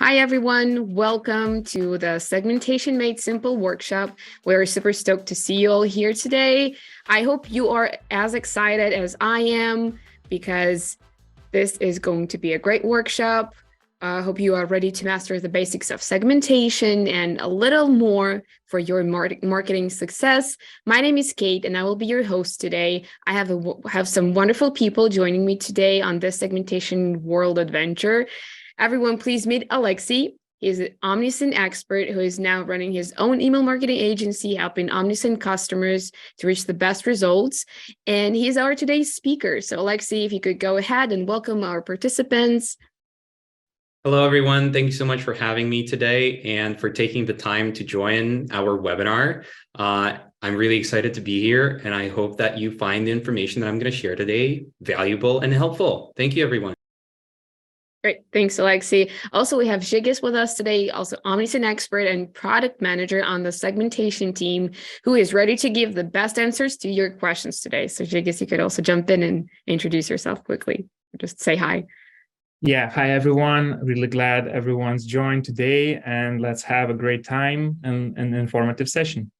Hi, everyone. Welcome to the Segmentation Made Simple workshop. We're super stoked to see you all here today. I hope you are as excited as I am because this is going to be a great workshop. I hope you are ready to master the basics of segmentation and a little more for your marketing success. My name is Kate, and I will be your host today. I have some wonderful people joining me today on this segmentation world adventure. Everyone, please meet Aleksej. He's an Omnisend expert who is now running his own email marketing agency, helping Omnisend customers to reach the best results. And he's our today's speaker. So Aleksej, if you could go ahead and welcome our participants. Hello, everyone. Thank you so much for having me today and for taking the time to join our webinar. I'm really excited to be here, and I hope that you find the information that I'm going to share today valuable and helpful. Thank you, everyone. Great. Thanks, Aleksej. Also, we have Zigis with us today, also Omnisend expert and product manager on the segmentation team, who is ready to give the best answers to your questions today. So Zigis, you could also jump in and introduce yourself quickly. Just say hi. Yeah, hi, everyone. Really glad everyone's joined today, and let's have a great time and an informative session.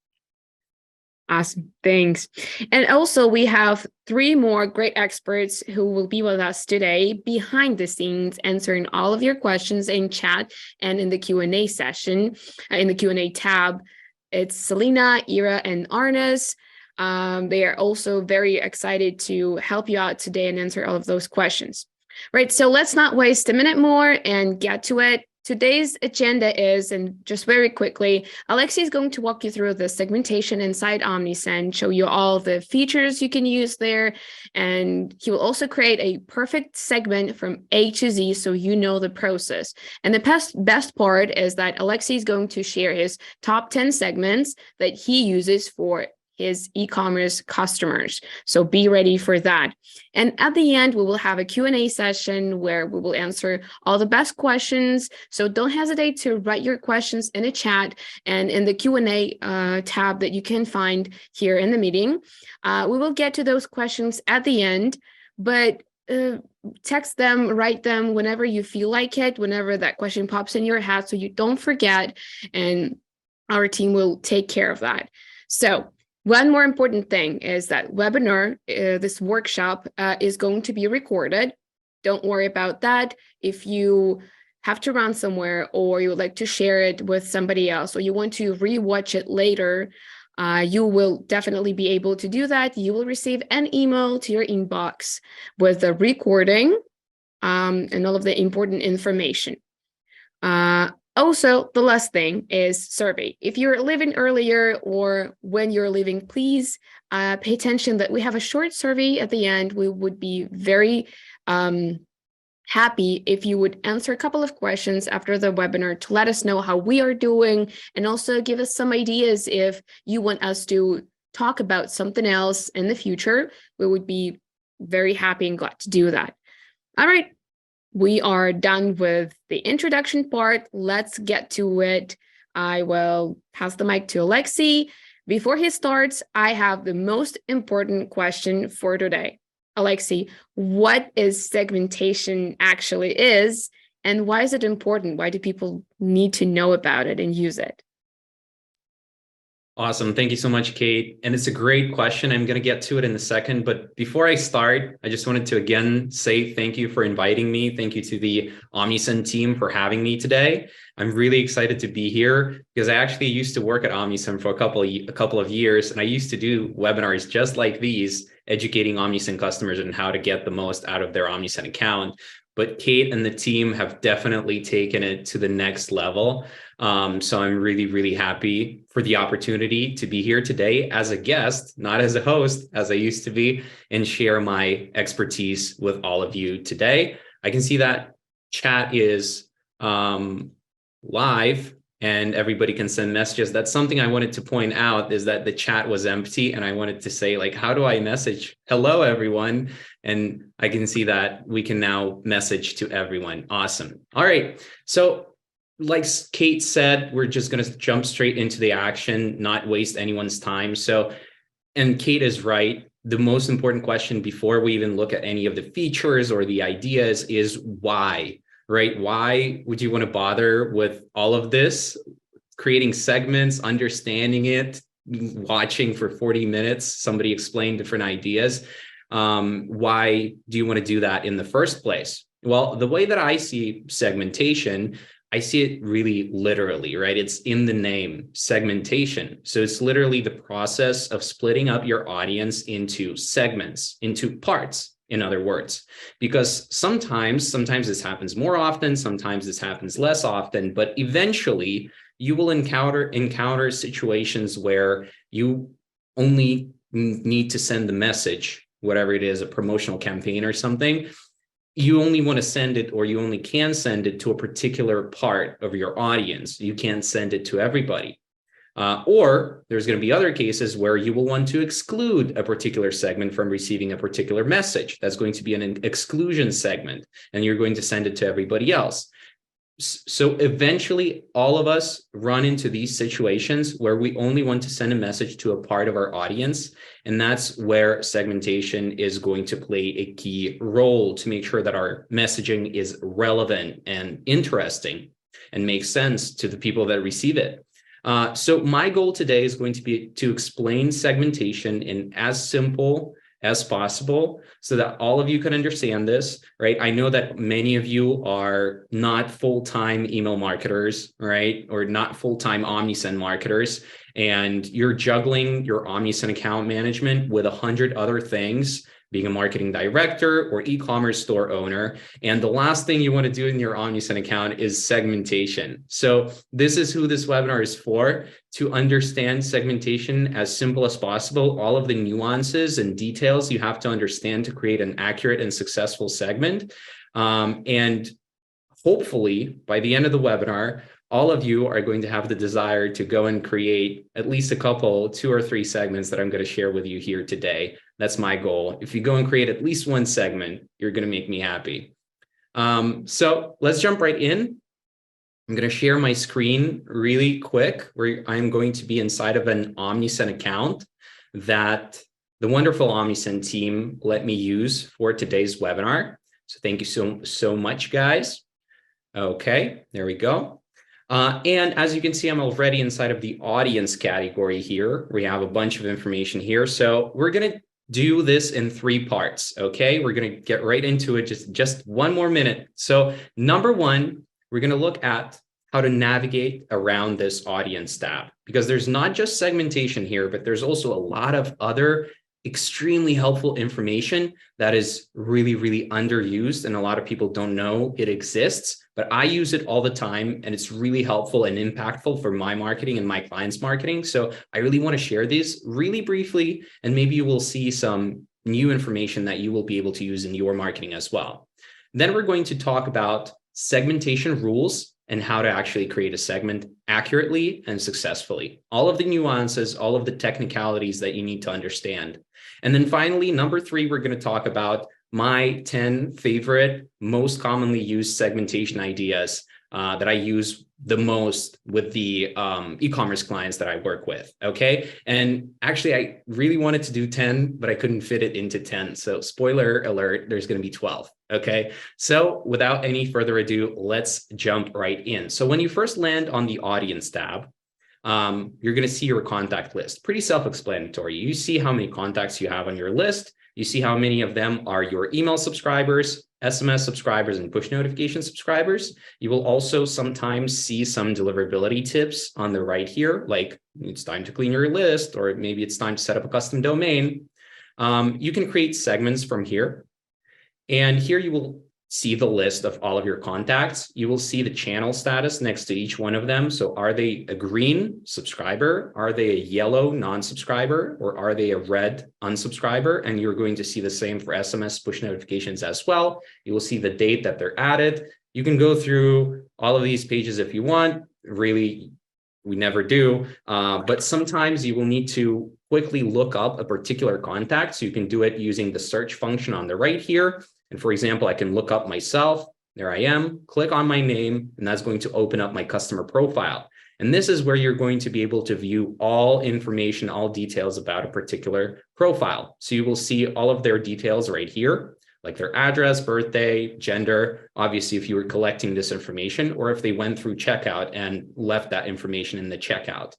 Awesome. Thanks. And also we have three more great experts who will be with us today behind the scenes, answering all of your questions in chat and in the Q&A session, in the Q&A tab. It's Selena, Ira, and Arnes. They are also very excited to help you out today and answer all of those questions. Right. So let's not waste a minute more and get to it. Today's agenda is, and just very quickly, Aleksej is going to walk you through the segmentation inside Omnisend, show you all the features you can use there, and he will also create a perfect segment from A to Z so you know the process. And the best part is that Aleksej is going to share his top 10 segments that he uses for his e-commerce customers. So be ready for that. And at the end, we will have a Q&A session where we will answer all the best questions. So don't hesitate to write your questions in a chat and in the Q&A tab that you can find here in the meeting. We will get to those questions at the end, but text them, write them whenever you feel like it, whenever that question pops in your head, so you don't forget, and our team will take care of that. So one more important thing is that webinar, this workshop is going to be recorded. Don't worry about that. If you have to run somewhere or you would like to share it with somebody else or you want to rewatch it later, you will definitely be able to do that. You will receive an email to your inbox with the recording and all of the important information. Also, the last thing is survey. If you're leaving earlier or when you're leaving, please pay attention that we have a short survey at the end. We would be very happy if you would answer a couple of questions after the webinar to let us know how we are doing and also give us some ideas if you want us to talk about something else in the future. We would be very happy and glad to do that. All right. We are done with the introduction part. Let's get to it. I will pass the mic to Aleksej. Before he starts, I have the most important question for today. Aleksej, what is segmentation actually is, and why is it important? Why do people need to know about it and use it? Awesome. Thank you so much, Kate. And it's a great question. I'm going to get to it in a second. But before I start, I just wanted to again say thank you for inviting me. Thank you to the Omnisend team for having me today. I'm really excited to be here because I actually used to work at Omnisend for a couple of years. And I used to do webinars just like these, educating Omnisend customers on how to get the most out of their Omnisend account. But Kate and the team have definitely taken it to the next level. So I'm really, really happy for the opportunity to be here today as a guest, not as a host, as I used to be, and share my expertise with all of you today. I can see that chat is live and everybody can send messages. That's something I wanted to point out, is that the chat was empty and I wanted to say, like, how do I message hello, everyone? And I can see that we can now message to everyone. Awesome. All right. So like Kate said, we're just going to jump straight into the action, not waste anyone's time. So, and Kate is right. The most important question before we even look at any of the features or the ideas is why. right? Why would you want to bother with all of this? Creating segments, understanding it, watching for 40 minutes, somebody explain different ideas. Why do you want to do that in the first place? Well, the way that I see segmentation, I see it really literally, right? It's in the name, segmentation. So it's literally the process of splitting up your audience into segments, into parts, in other words, because sometimes this happens more often, sometimes this happens less often, but eventually you will encounter situations where you only need to send the message, whatever it is, a promotional campaign or something. You only want to send it, or you only can send it to a particular part of your audience. You can't send it to everybody. Or there's going to be other cases where you will want to exclude a particular segment from receiving a particular message. That's going to be an exclusion segment, and you're going to send it to everybody else. So eventually all of us run into these situations where we only want to send a message to a part of our audience. And that's where segmentation is going to play a key role to make sure that our messaging is relevant and interesting and makes sense to the people that receive it. So my goal today is going to be to explain segmentation in as simple as possible so that all of you can understand this, right? I know that many of you are not full-time email marketers, right? Or not full-time Omnisend marketers, and you're juggling your Omnisend account management with 100 other things, being a marketing director or e-commerce store owner. And the last thing you want to do in your Omnisend account is segmentation. So this is who this webinar is for, to understand segmentation as simple as possible, all of the nuances and details you have to understand to create an accurate and successful segment. And hopefully by the end of the webinar, all of you are going to have the desire to go and create at least a couple, 2 or 3 segments that I'm going to share with you here today. That's my goal. If you go and create at least one segment, you're going to make me happy. So let's jump right in. I'm going to share my screen really quick, where I'm going to be inside of an Omnisend account that the wonderful Omnisend team let me use for today's webinar. So thank you so much, guys. Okay, there we go. And as you can see, I'm already inside of the audience category here. We have a bunch of information here. So we're going to do this in 3 parts. Okay, we're going to get right into it. Just one more minute. So number 1, we're going to look at how to navigate around this audience tab, because there's not just segmentation here, but there's also a lot of other extremely helpful information that is really, really underused. And a lot of people don't know it exists, but I use it all the time, and it's really helpful and impactful for my marketing and my clients' marketing. So I really want to share these really briefly, and maybe you will see some new information that you will be able to use in your marketing as well. Then we're going to talk about segmentation rules and how to actually create a segment accurately and successfully. All of the nuances, all of the technicalities that you need to understand. And then finally, number 3, we're going to talk about my 10 favorite, most commonly used segmentation ideas that I use the most with the e-commerce clients that I work with. Okay. And actually, I really wanted to do 10, but I couldn't fit it into 10. So spoiler alert, there's going to be 12. Okay. So without any further ado, let's jump right in. So when you first land on the audience tab, you're going to see your contact list. Pretty self-explanatory. You see how many contacts you have on your list. You see how many of them are your email subscribers, SMS subscribers, and push notification subscribers. You will also sometimes see some deliverability tips on the right here, like it's time to clean your list, or maybe it's time to set up a custom domain. You can create segments from here. And here you will see the list of all of your contacts. You will see the channel status next to each one of them. So are they a green subscriber? Are they a yellow non-subscriber? Or are they a red unsubscriber? And you're going to see the same for SMS push notifications as well. You will see the date that they're added. You can go through all of these pages if you want. Really, we never do. But sometimes you will need to quickly look up a particular contact. So you can do it using the search function on the right here. And for example, I can look up myself. There I am, click on my name, and that's going to open up my customer profile. And this is where you're going to be able to view all information, all details about a particular profile. So you will see all of their details right here, like their address, birthday, gender, obviously if you were collecting this information, or if they went through checkout and left that information in the checkout.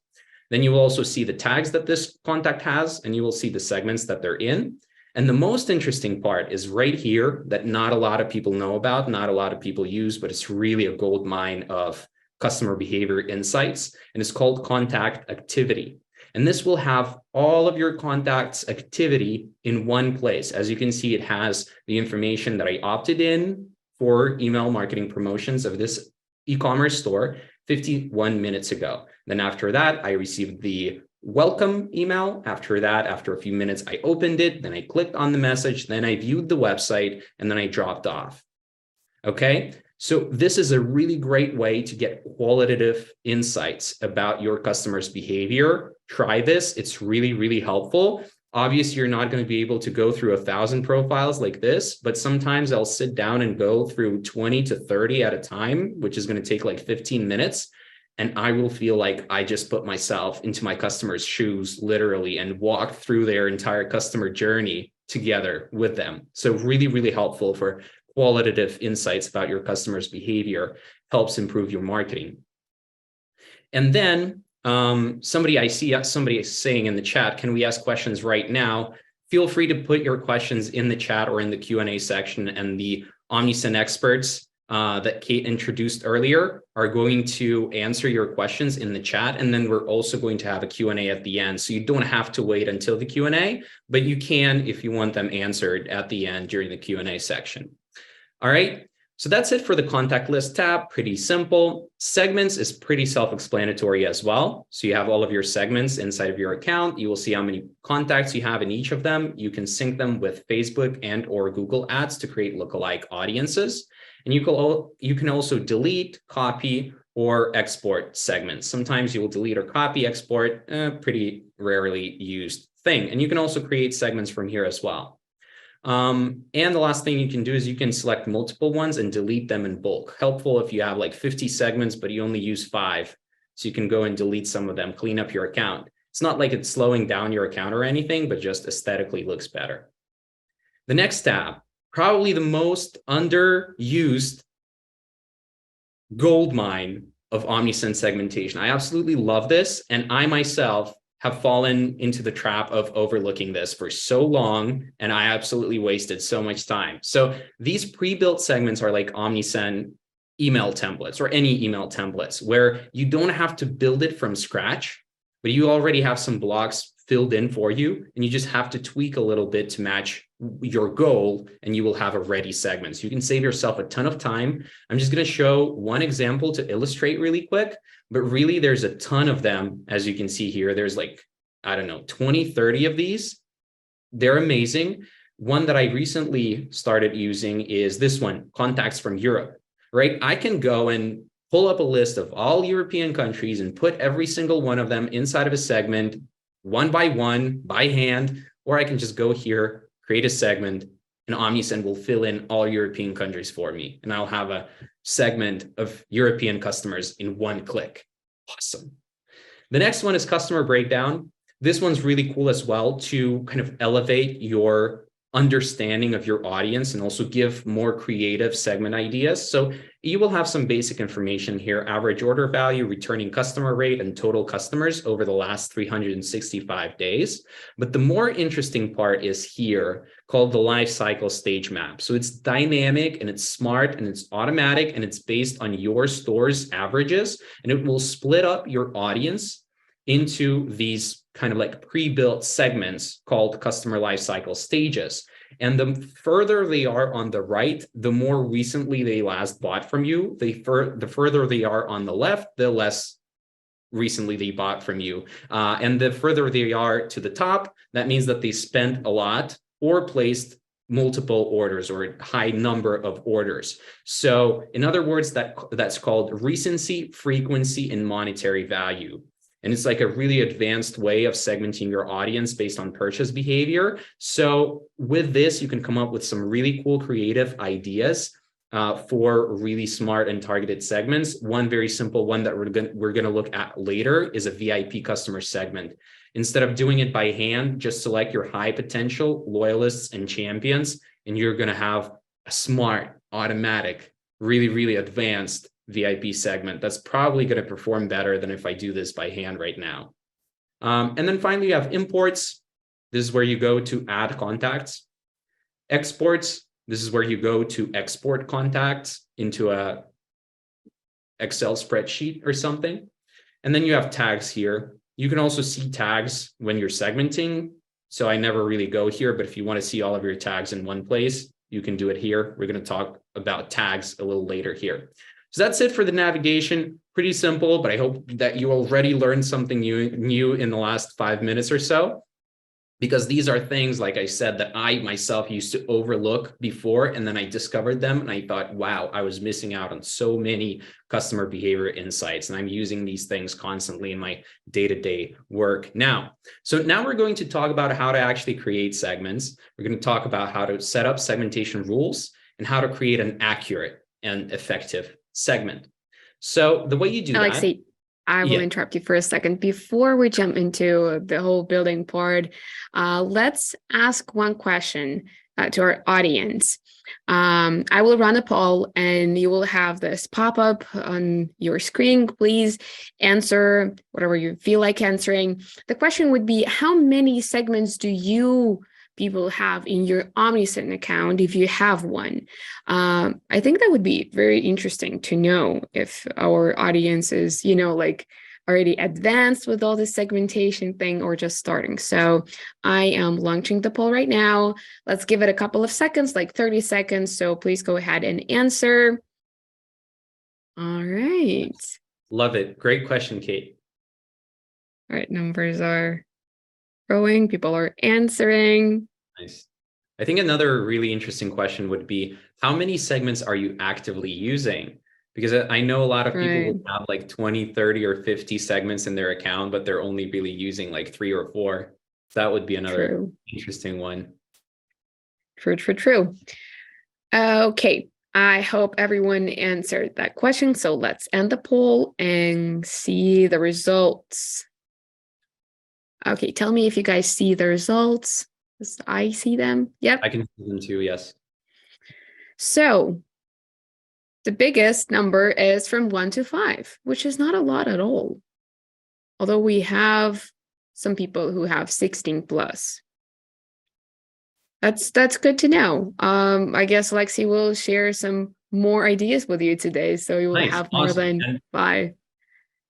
Then you will also see the tags that this contact has, and you will see the segments that they're in. And the most interesting part is right here that not a lot of people know about, not a lot of people use, but it's really a gold mine of customer behavior insights, and it's called contact activity. And this will have all of your contacts activity in one place. As you can see, it has the information that I opted in for email marketing promotions of this e-commerce store 51 minutes ago. Then after that, I received the welcome email. After that, after a few minutes, I opened it, then I clicked on the message, then I viewed the website, and then I dropped off. Okay, so this is a really great way to get qualitative insights about your customers' behavior. Try this. It's really, really helpful. Obviously, you're not going to be able to go through 1,000 profiles like this, but sometimes I'll sit down and go through 20 to 30 at a time, which is going to take like 15 minutes. And I will feel like I just put myself into my customer's shoes, literally, and walked through their entire customer journey together with them. So really, really helpful for qualitative insights about your customer's behavior, helps improve your marketing. And then somebody is saying in the chat, can we ask questions right now? Feel free to put your questions in the chat or in the Q&A section, and the Omnisend experts that Kate introduced earlier are going to answer your questions in the chat. And then we're also going to have a Q&A at the end. So you don't have to wait until the Q&A, but you can if you want them answered at the end during the Q&A section. All right. So that's it for the contact list tab. Pretty simple. Segments is pretty self-explanatory as well. So you have all of your segments inside of your account. You will see how many contacts you have in each of them. You can sync them with Facebook and or Google Ads to create lookalike audiences. And you can also delete, copy, or export segments. Sometimes you will delete or copy, export, pretty rarely used thing. And you can also create segments from here as well. And the last thing you can do is you can select multiple ones and delete them in bulk. Helpful if you have like 50 segments, but you only use 5. So you can go and delete some of them, clean up your account. It's not like it's slowing down your account or anything, but just aesthetically looks better. The next tab, probably the most underused gold mine of Omnisend segmentation. I absolutely love this. And I myself have fallen into the trap of overlooking this for so long, and I absolutely wasted so much time. So these pre-built segments are like Omnisend email templates or any email templates where you don't have to build it from scratch, but you already have some blocks filled in for you, and you just have to tweak a little bit to match your goal, and you will have a ready segment. So you can save yourself a ton of time. I'm just going to show one example to illustrate really quick, but really there's a ton of them. As you can see here, there's like, I don't know, 20, 30 of these. They're amazing. One that I recently started using is this one, contacts from Europe, right? I can go and pull up a list of all European countries and put every single one of them inside of a segment, one by one, by hand, or I can just go here, create a segment, and Omnisend will fill in all European countries for me. And I'll have a segment of European customers in one click. Awesome. The next one is customer breakdown. This one's really cool as well to kind of elevate your understanding of your audience and also give more creative segment ideas. So you will have some basic information here: average order value, returning customer rate, and total customers over the last 365 days. But the more interesting part is here, called the life cycle stage map. So it's dynamic and it's smart and it's automatic and it's based on your store's averages, and it will split up your audience into these kind of like pre-built segments called customer lifecycle stages. And the further they are on the right, the more recently they last bought from you. The further they are on the left, the less recently they bought from you. And the further they are to the top, that means that they spent a lot or placed multiple orders or a high number of orders. So in other words, that's called recency, frequency, and monetary value. And it's like a really advanced way of segmenting your audience based on purchase behavior. So with this, you can come up with some really cool creative ideas for really smart and targeted segments. One very simple one that we're going to look at later is a VIP customer segment. Instead of doing it by hand, just select your high potential loyalists and champions and you're going to have a smart, automatic, really, really advanced VIP segment that's probably going to perform better than if I do this by hand right now. And then finally, you have imports. This is where you go to add contacts. Exports. This is where you go to export contacts into a Excel spreadsheet or something. And then you have tags here. You can also see tags when you're segmenting. So I never really go here, but if you want to see all of your tags in one place, you can do it here. We're going to talk about tags a little later here. So that's it for the navigation. Pretty simple, but I hope that you already learned something new in the last 5 minutes or so, because these are things, like I said, that I myself used to overlook before, and then I discovered them and I thought, wow, I was missing out on so many customer behavior insights, and I'm using these things constantly in my day-to-day work now. So now we're going to talk about how to actually create segments. We're going to talk about how to set up segmentation rules and how to create an accurate and effective segment. So the way you do Aleksej, I will interrupt you for a second. Before we jump into the whole building part, let's ask one question to our audience. I will run a poll and you will have this pop up on your screen. Please answer whatever you feel like answering. The question would be, how many segments do you people have in your Omnisend account, if you have one? I think that would be very interesting to know if our audience is, like already advanced with all this segmentation thing or just starting. So I am launching the poll right now. Let's give it a couple of seconds, like 30 seconds. So please go ahead and answer. All right. Love it. Great question, Kate. All right, numbers are growing. People are answering. Nice. I think another really interesting question would be, how many segments are you actively using? Because I know a lot of people would have like 20, 30, or 50 segments in their account, but they're only really using like 3 or 4. That would be another interesting one. True. Okay. I hope everyone answered that question. So let's end the poll and see the results. Okay, tell me if you guys see the results. Does I see them? Yep. I can see them too, yes. So the biggest number is from 1 to 5, which is not a lot at all. Although we have some people who have 16 plus. That's good to know. I guess Aleksej will share some more ideas with you today, so you will have more than 5.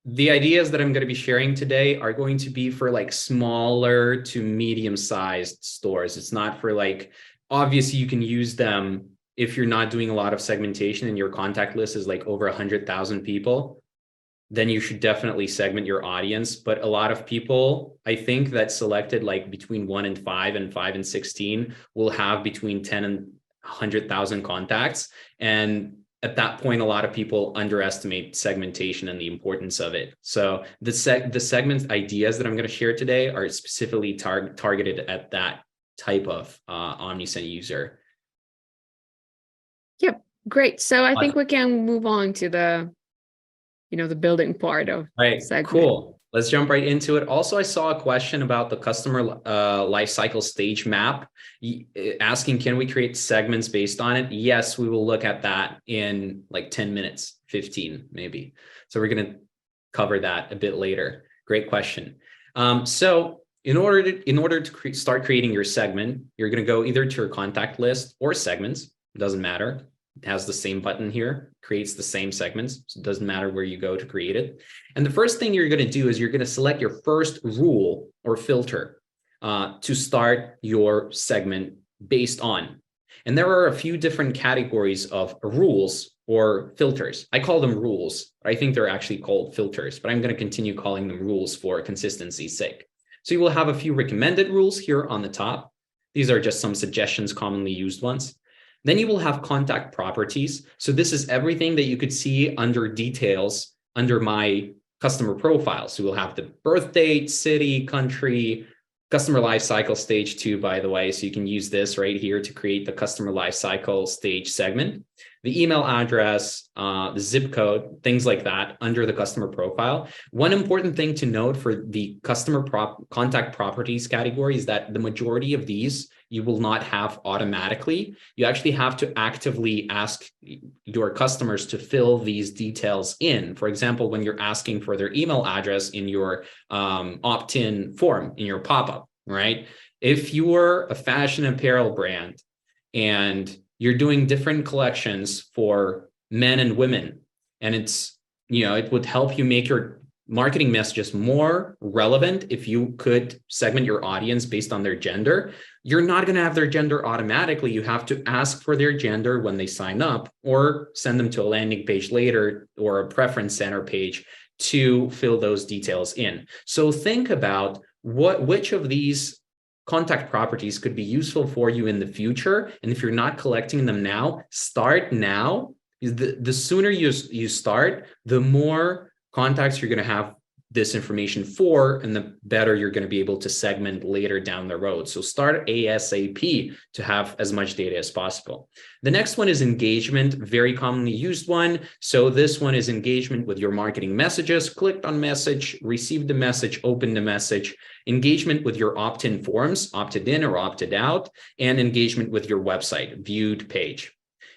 The ideas that I'm going to be sharing today are going to be for like smaller to medium-sized stores. It's not for like, obviously you can use them if you're not doing a lot of segmentation and your contact list is like over 100,000 people, then you should definitely segment your audience. But a lot of people, I think, that selected like between 1 and 5 and 5 and 16 will have between 10 and 100,000 contacts. And at that point, a lot of people underestimate segmentation and the importance of it. So the segment ideas that I'm going to share today are specifically targeted at that type of Omnisend user. Yep, great. So I think we can move on to the, the building part of segment. Cool. Let's jump right into it. Also, I saw a question about the customer lifecycle stage map, asking, can we create segments based on it? Yes, we will look at that in like 10 minutes, 15 maybe. So we're going to cover that a bit later. Great question. So in order to start creating your segment, you're going to go either to your contact list or segments. It doesn't matter. It has the same button here, creates the same segments. So it doesn't matter where you go to create it. And the first thing you're going to do is you're going to select your first rule or filter to start your segment based on. And there are a few different categories of rules or filters. I call them rules. I think they're actually called filters, but I'm going to continue calling them rules for consistency's sake. So you will have a few recommended rules here on the top. These are just some suggestions, commonly used ones. Then you will have contact properties. So this is everything that you could see under details under my customer profile. So we'll have the birth date, city, country, customer lifecycle stage 2, by the way. So you can use this right here to create the customer lifecycle stage segment, the email address, the zip code, things like that under the customer profile. One important thing to note for the customer contact properties category is that the majority of these you will not have automatically. You actually have to actively ask your customers to fill these details in. For example, when you're asking for their email address in your opt-in form, in your pop-up, right? If you're a fashion apparel brand and you're doing different collections for men and women, and it's, it would help you make your marketing messages more relevant if you could segment your audience based on their gender. You're not going to have their gender automatically. You have to ask for their gender when they sign up, or send them to a landing page later or a preference center page to fill those details in. So think about which of these contact properties could be useful for you in the future. And if you're not collecting them now, start now. The sooner you start, the more contacts you're going to have this information for, and the better you're going to be able to segment later down the road. So start ASAP to have as much data as possible. The next one is engagement, very commonly used one. So this one is engagement with your marketing messages, clicked on message, received the message, opened the message, engagement with your opt-in forms, opted in or opted out, and engagement with your website, viewed page.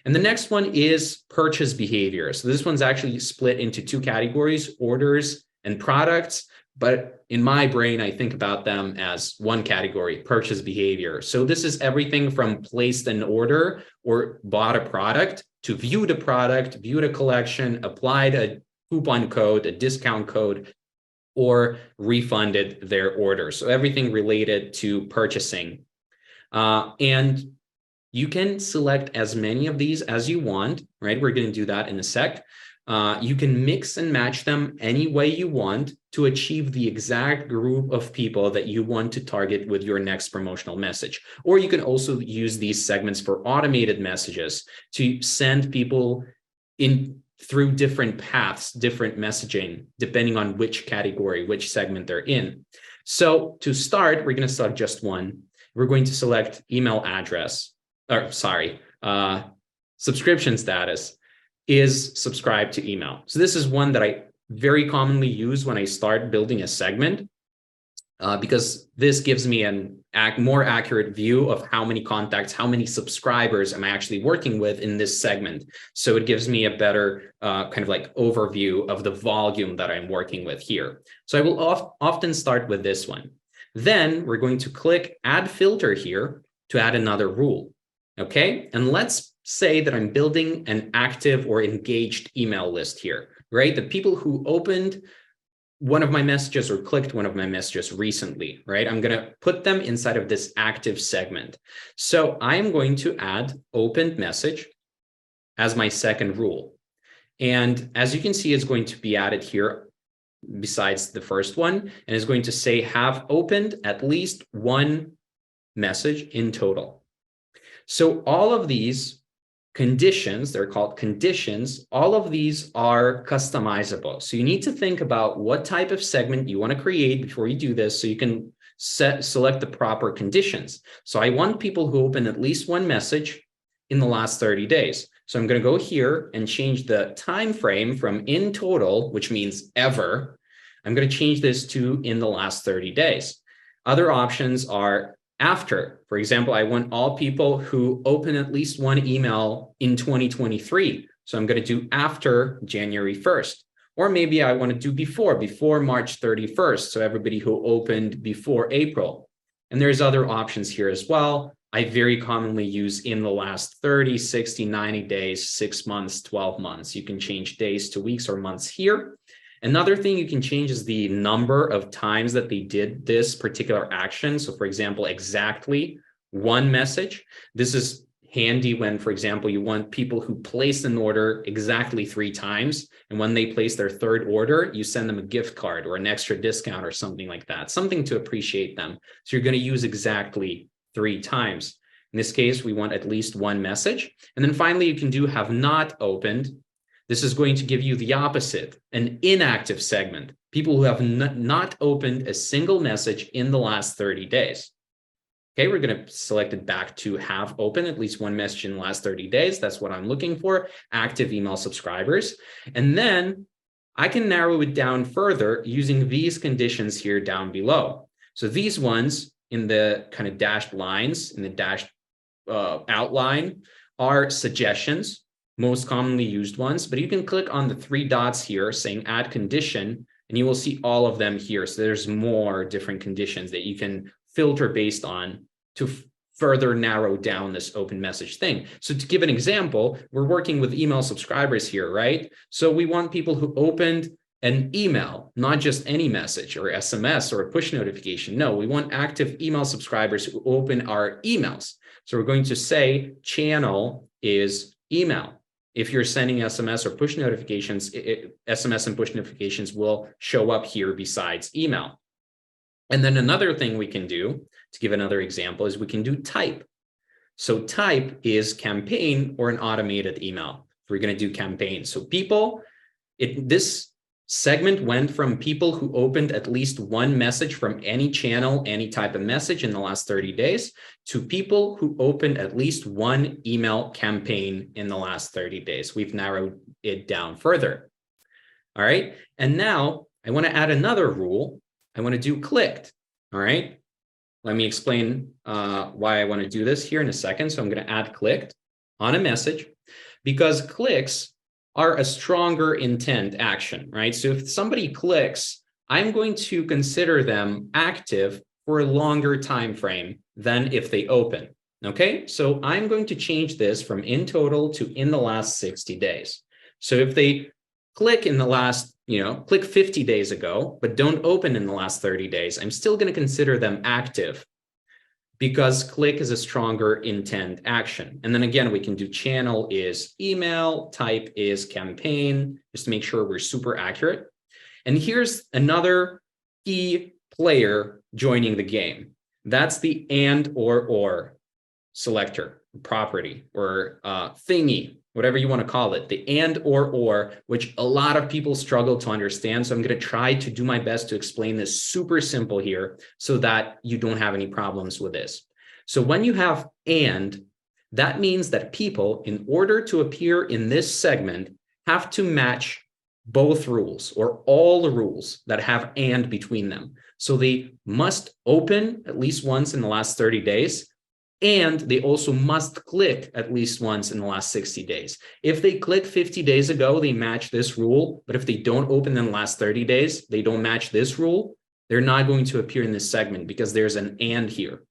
And the next one is purchase behavior. So this one's actually split into two categories, orders and products. But in my brain, I think about them as one category, purchase behavior. So this is everything from placed an order or bought a product to viewed a product, viewed a collection, applied a coupon code, a discount code, or refunded their order. So everything related to purchasing. And you can select as many of these as you want, right? We're going to do that in a sec. You can mix and match them any way you want to achieve the exact group of people that you want to target with your next promotional message. Or you can also use these segments for automated messages to send people in through different paths, different messaging, depending on which category, which segment they're in. So to start, we're going to select just one. We're going to select email address. Subscription status is subscribed to email. So this is one that I very commonly use when I start building a segment, because this gives me an more accurate view of how many contacts, how many subscribers am I actually working with in this segment. So it gives me a better kind of like overview of the volume that I'm working with here. So I will often start with this one. Then we're going to click add filter here to add another rule. Okay, and let's say that I'm building an active or engaged email list here, right? The people who opened one of my messages or clicked one of my messages recently, right? I'm going to put them inside of this active segment. So I'm going to add opened message as my second rule. And as you can see, it's going to be added here besides the first one, and is going to say have opened at least one message in total. So all of these conditions, they're called conditions, all of these are customizable. So you need to think about what type of segment you want to create before you do this, so you can select the proper conditions. So I want people who open at least one message in the last 30 days. So I'm going to go here and change the time frame from in total, which means ever. I'm going to change this to in the last 30 days. Other options are after. For example, I want all people who open at least one email in 2023. So I'm going to do after January 1st. Or maybe I want to do before March 31st. So everybody who opened before April. And there's other options here as well. I very commonly use in the last 30, 60, 90 days, 6 months, 12 months. You can change days to weeks or months here. Another thing you can change is the number of times that they did this particular action. So for example, exactly one message. This is handy when, for example, you want people who placed an order exactly 3 times. And when they place their third order, you send them a gift card or an extra discount or something like that, something to appreciate them. So you're going to use exactly 3 times. In this case, we want at least one message. And then finally, you can do have not opened. This is going to give you the opposite, an inactive segment, people who have not opened a single message in the last 30 days. Okay, we're going to select it back to have opened at least one message in the last 30 days. That's what I'm looking for, active email subscribers. And then I can narrow it down further using these conditions here down below. So these ones in the kind of dashed lines, in the dashed outline, are suggestions, most commonly used ones. But you can click on the three dots here saying add condition, and you will see all of them here. So there's more different conditions that you can filter based on to further narrow down this open message thing. So to give an example, we're working with email subscribers here, right? So we want people who opened an email, not just any message or SMS or a push notification. No, we want active email subscribers who open our emails. So we're going to say channel is email. If you're sending SMS or push notifications, SMS and push notifications will show up here besides email. And then another thing we can do, to give another example, is we can do type. So type is campaign or an automated email. We're going to do campaign. So people, this segment went from people who opened at least one message from any channel, any type of message in the last 30 days, to people who opened at least one email campaign in the last 30 days. We've narrowed it down further. All right. And now I want to add another rule. I want to do clicked. All right. Let me explain why I want to do this here in a second. So I'm going to add clicked on a message, because clicks are a stronger intent action, right? So if somebody clicks, I'm going to consider them active for a longer time frame than if they open. Okay, so I'm going to change this from in total to in the last 60 days. So if they click in the last, click 50 days ago, but don't open in the last 30 days, I'm still going to consider them active, because click is a stronger intent action. And then again, we can do channel is email, type is campaign, just to make sure we're super accurate. And here's another key player joining the game. That's the and or selector, property, or thingy, whatever you want to call it, the and or, which a lot of people struggle to understand. So I'm going to try to do my best to explain this super simple here so that you don't have any problems with this. So when you have and, that means that people, in order to appear in this segment, have to match both rules or all the rules that have and between them. So they must open at least once in the last 30 days. And they also must click at least once in the last 60 days. If they click 50 days ago, they match this rule. But if they don't open in the last 30 days, they don't match this rule, they're not going to appear in this segment because there's an and here.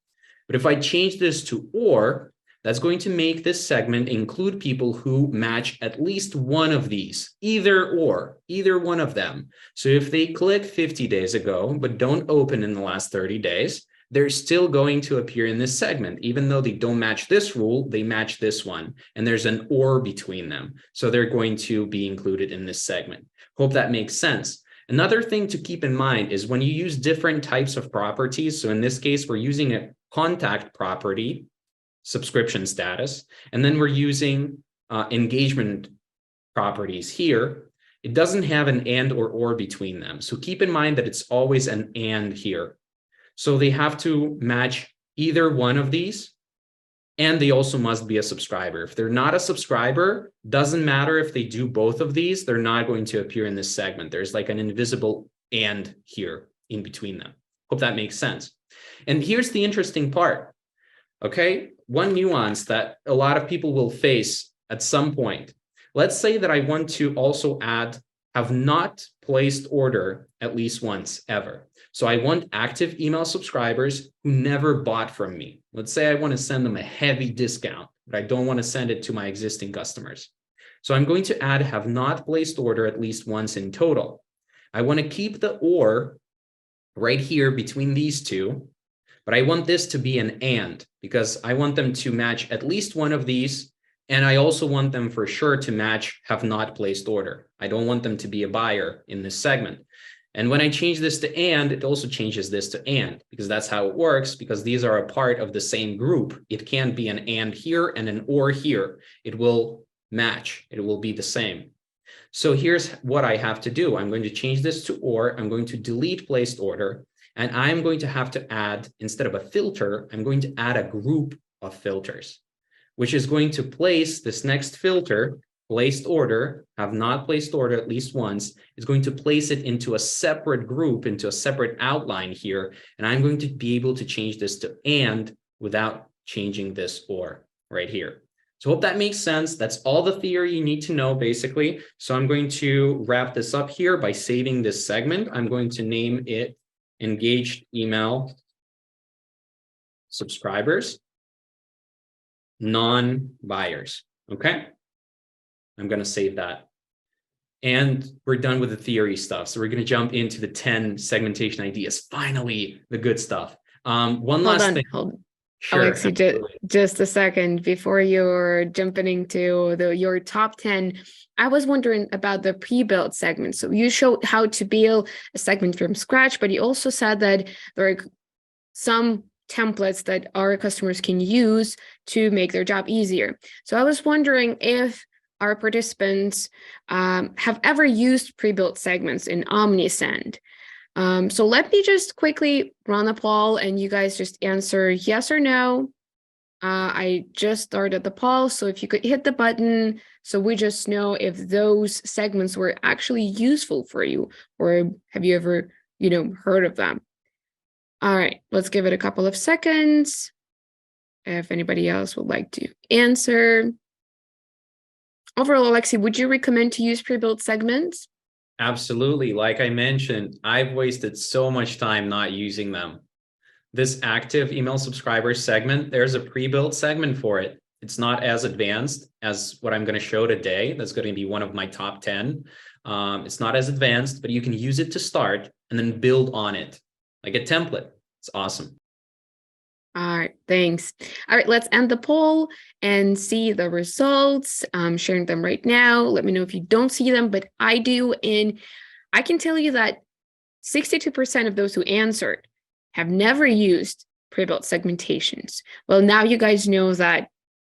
But if I change this to or, that's going to make this segment include people who match at least one of these, either one of them. So if they click 50 days ago, but don't open in the last 30 days, they're still going to appear in this segment. Even though they don't match this rule, they match this one. And there's an or between them. So they're going to be included in this segment. Hope that makes sense. Another thing to keep in mind is when you use different types of properties. So in this case, we're using a contact property, subscription status, and then we're using engagement properties here. It doesn't have an and or between them. So keep in mind that it's always an and here. So they have to match either one of these, and they also must be a subscriber. If they're not a subscriber, doesn't matter if they do both of these, they're not going to appear in this segment. There's like an invisible and here in between them. Hope that makes sense. And here's the interesting part. Okay, one nuance that a lot of people will face at some point. Let's say that I want to also add have not placed order at least once ever. So I want active email subscribers who never bought from me. Let's say I want to send them a heavy discount, but I don't want to send it to my existing customers. So I'm going to add have not placed order at least once in total. I want to keep the or right here between these two, but I want this to be an and, because I want them to match at least one of these. And I also want them for sure to match have not placed order. I don't want them to be a buyer in this segment. And when I change this to and, it also changes this to and, because that's how it works, because these are a part of the same group. It can't be an and here and an or here. It will match. It will be the same. So here's what I have to do. I'm going to change this to or. I'm going to delete placed order. And I'm going to have to add, instead of a filter, I'm going to add a group of filters, which is going to place this next filter placed order, have not placed order at least once, is going to place it into a separate group, into a separate outline here. And I'm going to be able to change this to and without changing this or right here. So hope that makes sense. That's all the theory you need to know, basically. So I'm going to wrap this up here by saving this segment. I'm going to name it Engaged Email Subscribers, Non-Buyers. Okay? I'm going to save that. And we're done with the theory stuff. So we're going to jump into the 10 segmentation ideas. Finally, the good stuff. One last thing. Hold on. Sure. Aleksej, just a second before you're jumping into your top 10. I was wondering about the pre-built segment. So you showed how to build a segment from scratch, but you also said that there are some templates that our customers can use to make their job easier. So I was wondering if our participants have ever used pre-built segments in Omnisend. So let me just quickly run a poll and you guys just answer yes or no. I just started the poll, so if you could hit the button so we just know if those segments were actually useful for you, or have you ever, heard of them? All right, let's give it a couple of seconds if anybody else would like to answer. Overall, Aleksej, would you recommend to use pre-built segments? Absolutely. Like I mentioned, I've wasted so much time not using them. This active email subscriber segment, there's a pre-built segment for it. It's not as advanced as what I'm going to show today. That's going to be one of my top 10. It's not as advanced, but you can use it to start and then build on it like a template. It's awesome. All right, thanks. All right, let's end the poll and see the results. I'm sharing them right now. Let me know if you don't see them, but I do. And I can tell you that 62% of those who answered have never used pre-built segmentations. Well, now you guys know that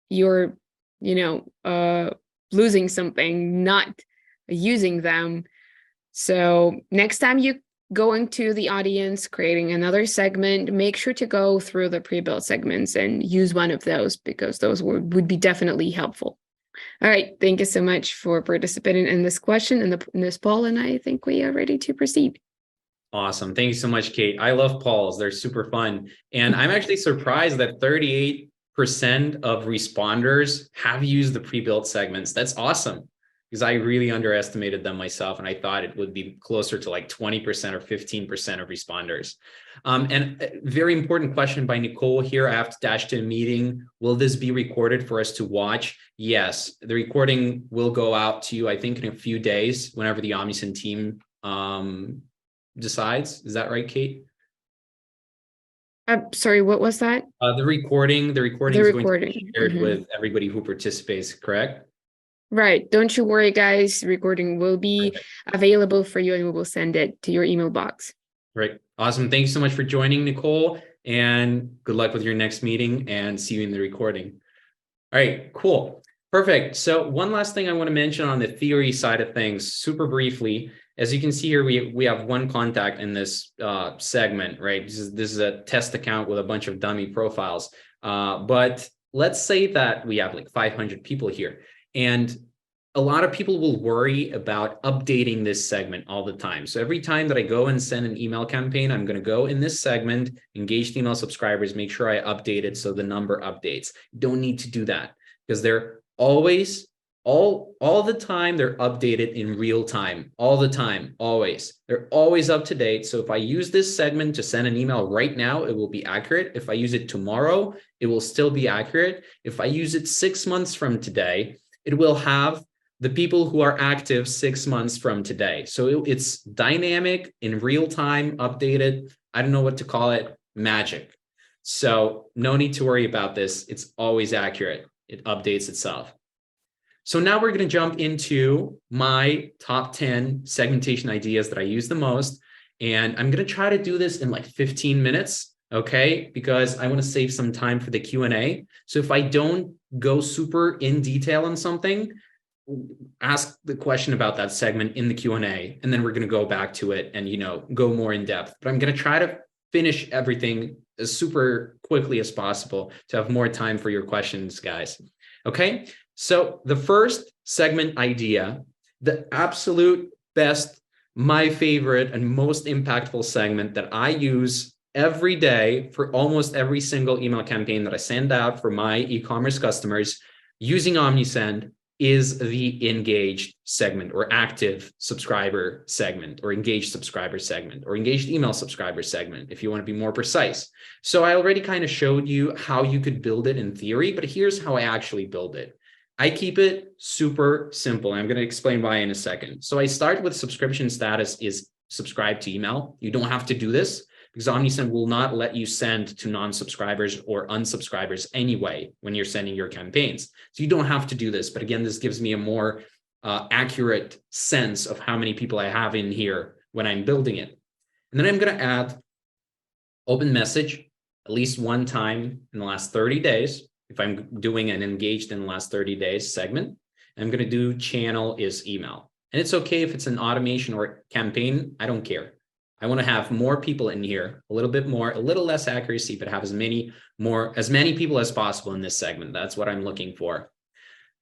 you're, losing something, not using them. So next time you go into the audience, creating another segment, make sure to go through the pre-built segments and use one of those because those would be definitely helpful. All right. Thank you so much for participating in this question and in this poll. And I think we are ready to proceed. Awesome. Thank you so much, Kate. I love polls. They're super fun. And I'm actually surprised that 38% of responders have used the pre-built segments. That's awesome, because I really underestimated them myself. And I thought it would be closer to like 20% or 15% of responders. And a very important question by Nicole here. I have to dash to a meeting. Will this be recorded for us to watch? Yes, the recording will go out to you, I think, in a few days, whenever the Omnisend team decides. Is that right, Kate? Sorry, what was that? The recording is going to be shared with everybody who participates, correct? Right. Don't you worry, guys. Recording will be available for you and we will send it to your email box. Right. Awesome. Thank you so much for joining, Nicole, and good luck with your next meeting and see you in the recording. All right, cool. Perfect. So one last thing I want to mention on the theory side of things, super briefly. As you can see here, we have one contact in this segment, right? This is a test account with a bunch of dummy profiles. But let's say that we have like 500 people here. And a lot of people will worry about updating this segment all the time. So every time that I go and send an email campaign, I'm going to go in this segment, engaged email subscribers, make sure I update it so the number updates. Don't need to do that because they're always, all the time, they're updated in real time, all the time, always. They're always up to date. So if I use this segment to send an email right now, it will be accurate. If I use it tomorrow, it will still be accurate. If I use it 6 months from today, it will have the people who are active 6 months from today. So it's dynamic, in real time, updated. I don't know what to call it, magic. So no need to worry about this. It's always accurate. It updates itself. So now we're going to jump into my top 10 segmentation ideas that I use the most. And I'm going to try to do this in like 15 minutes, okay? Because I want to save some time for the Q&A. So if I don't go super in detail on something, ask the question about that segment in the Q&A, and then we're going to go back to it and, go more in depth. But I'm going to try to finish everything as super quickly as possible to have more time for your questions, guys. Okay. So the first segment idea, the absolute best, my favorite and most impactful segment that I use every day for almost every single email campaign that I send out for my e-commerce customers using Omnisend is the engaged segment or active subscriber segment or engaged subscriber segment or engaged email subscriber segment, if you want to be more precise. So I already kind of showed you how you could build it in theory, but here's how I actually build it. I keep it super simple. I'm going to explain why in a second. So I start with subscription status is subscribe to email. You don't have to do this because Omnisend will not let you send to non-subscribers or unsubscribers anyway when you're sending your campaigns. So you don't have to do this. But again, this gives me a more accurate sense of how many people I have in here when I'm building it. And then I'm going to add open message at least one time in the last 30 days. If I'm doing an engaged in the last 30 days segment, I'm going to do channel is email. And it's okay if it's an automation or campaign. I don't care. I want to have more people in here, a little bit more, a little less accuracy, but have as many people as possible in this segment. That's what I'm looking for.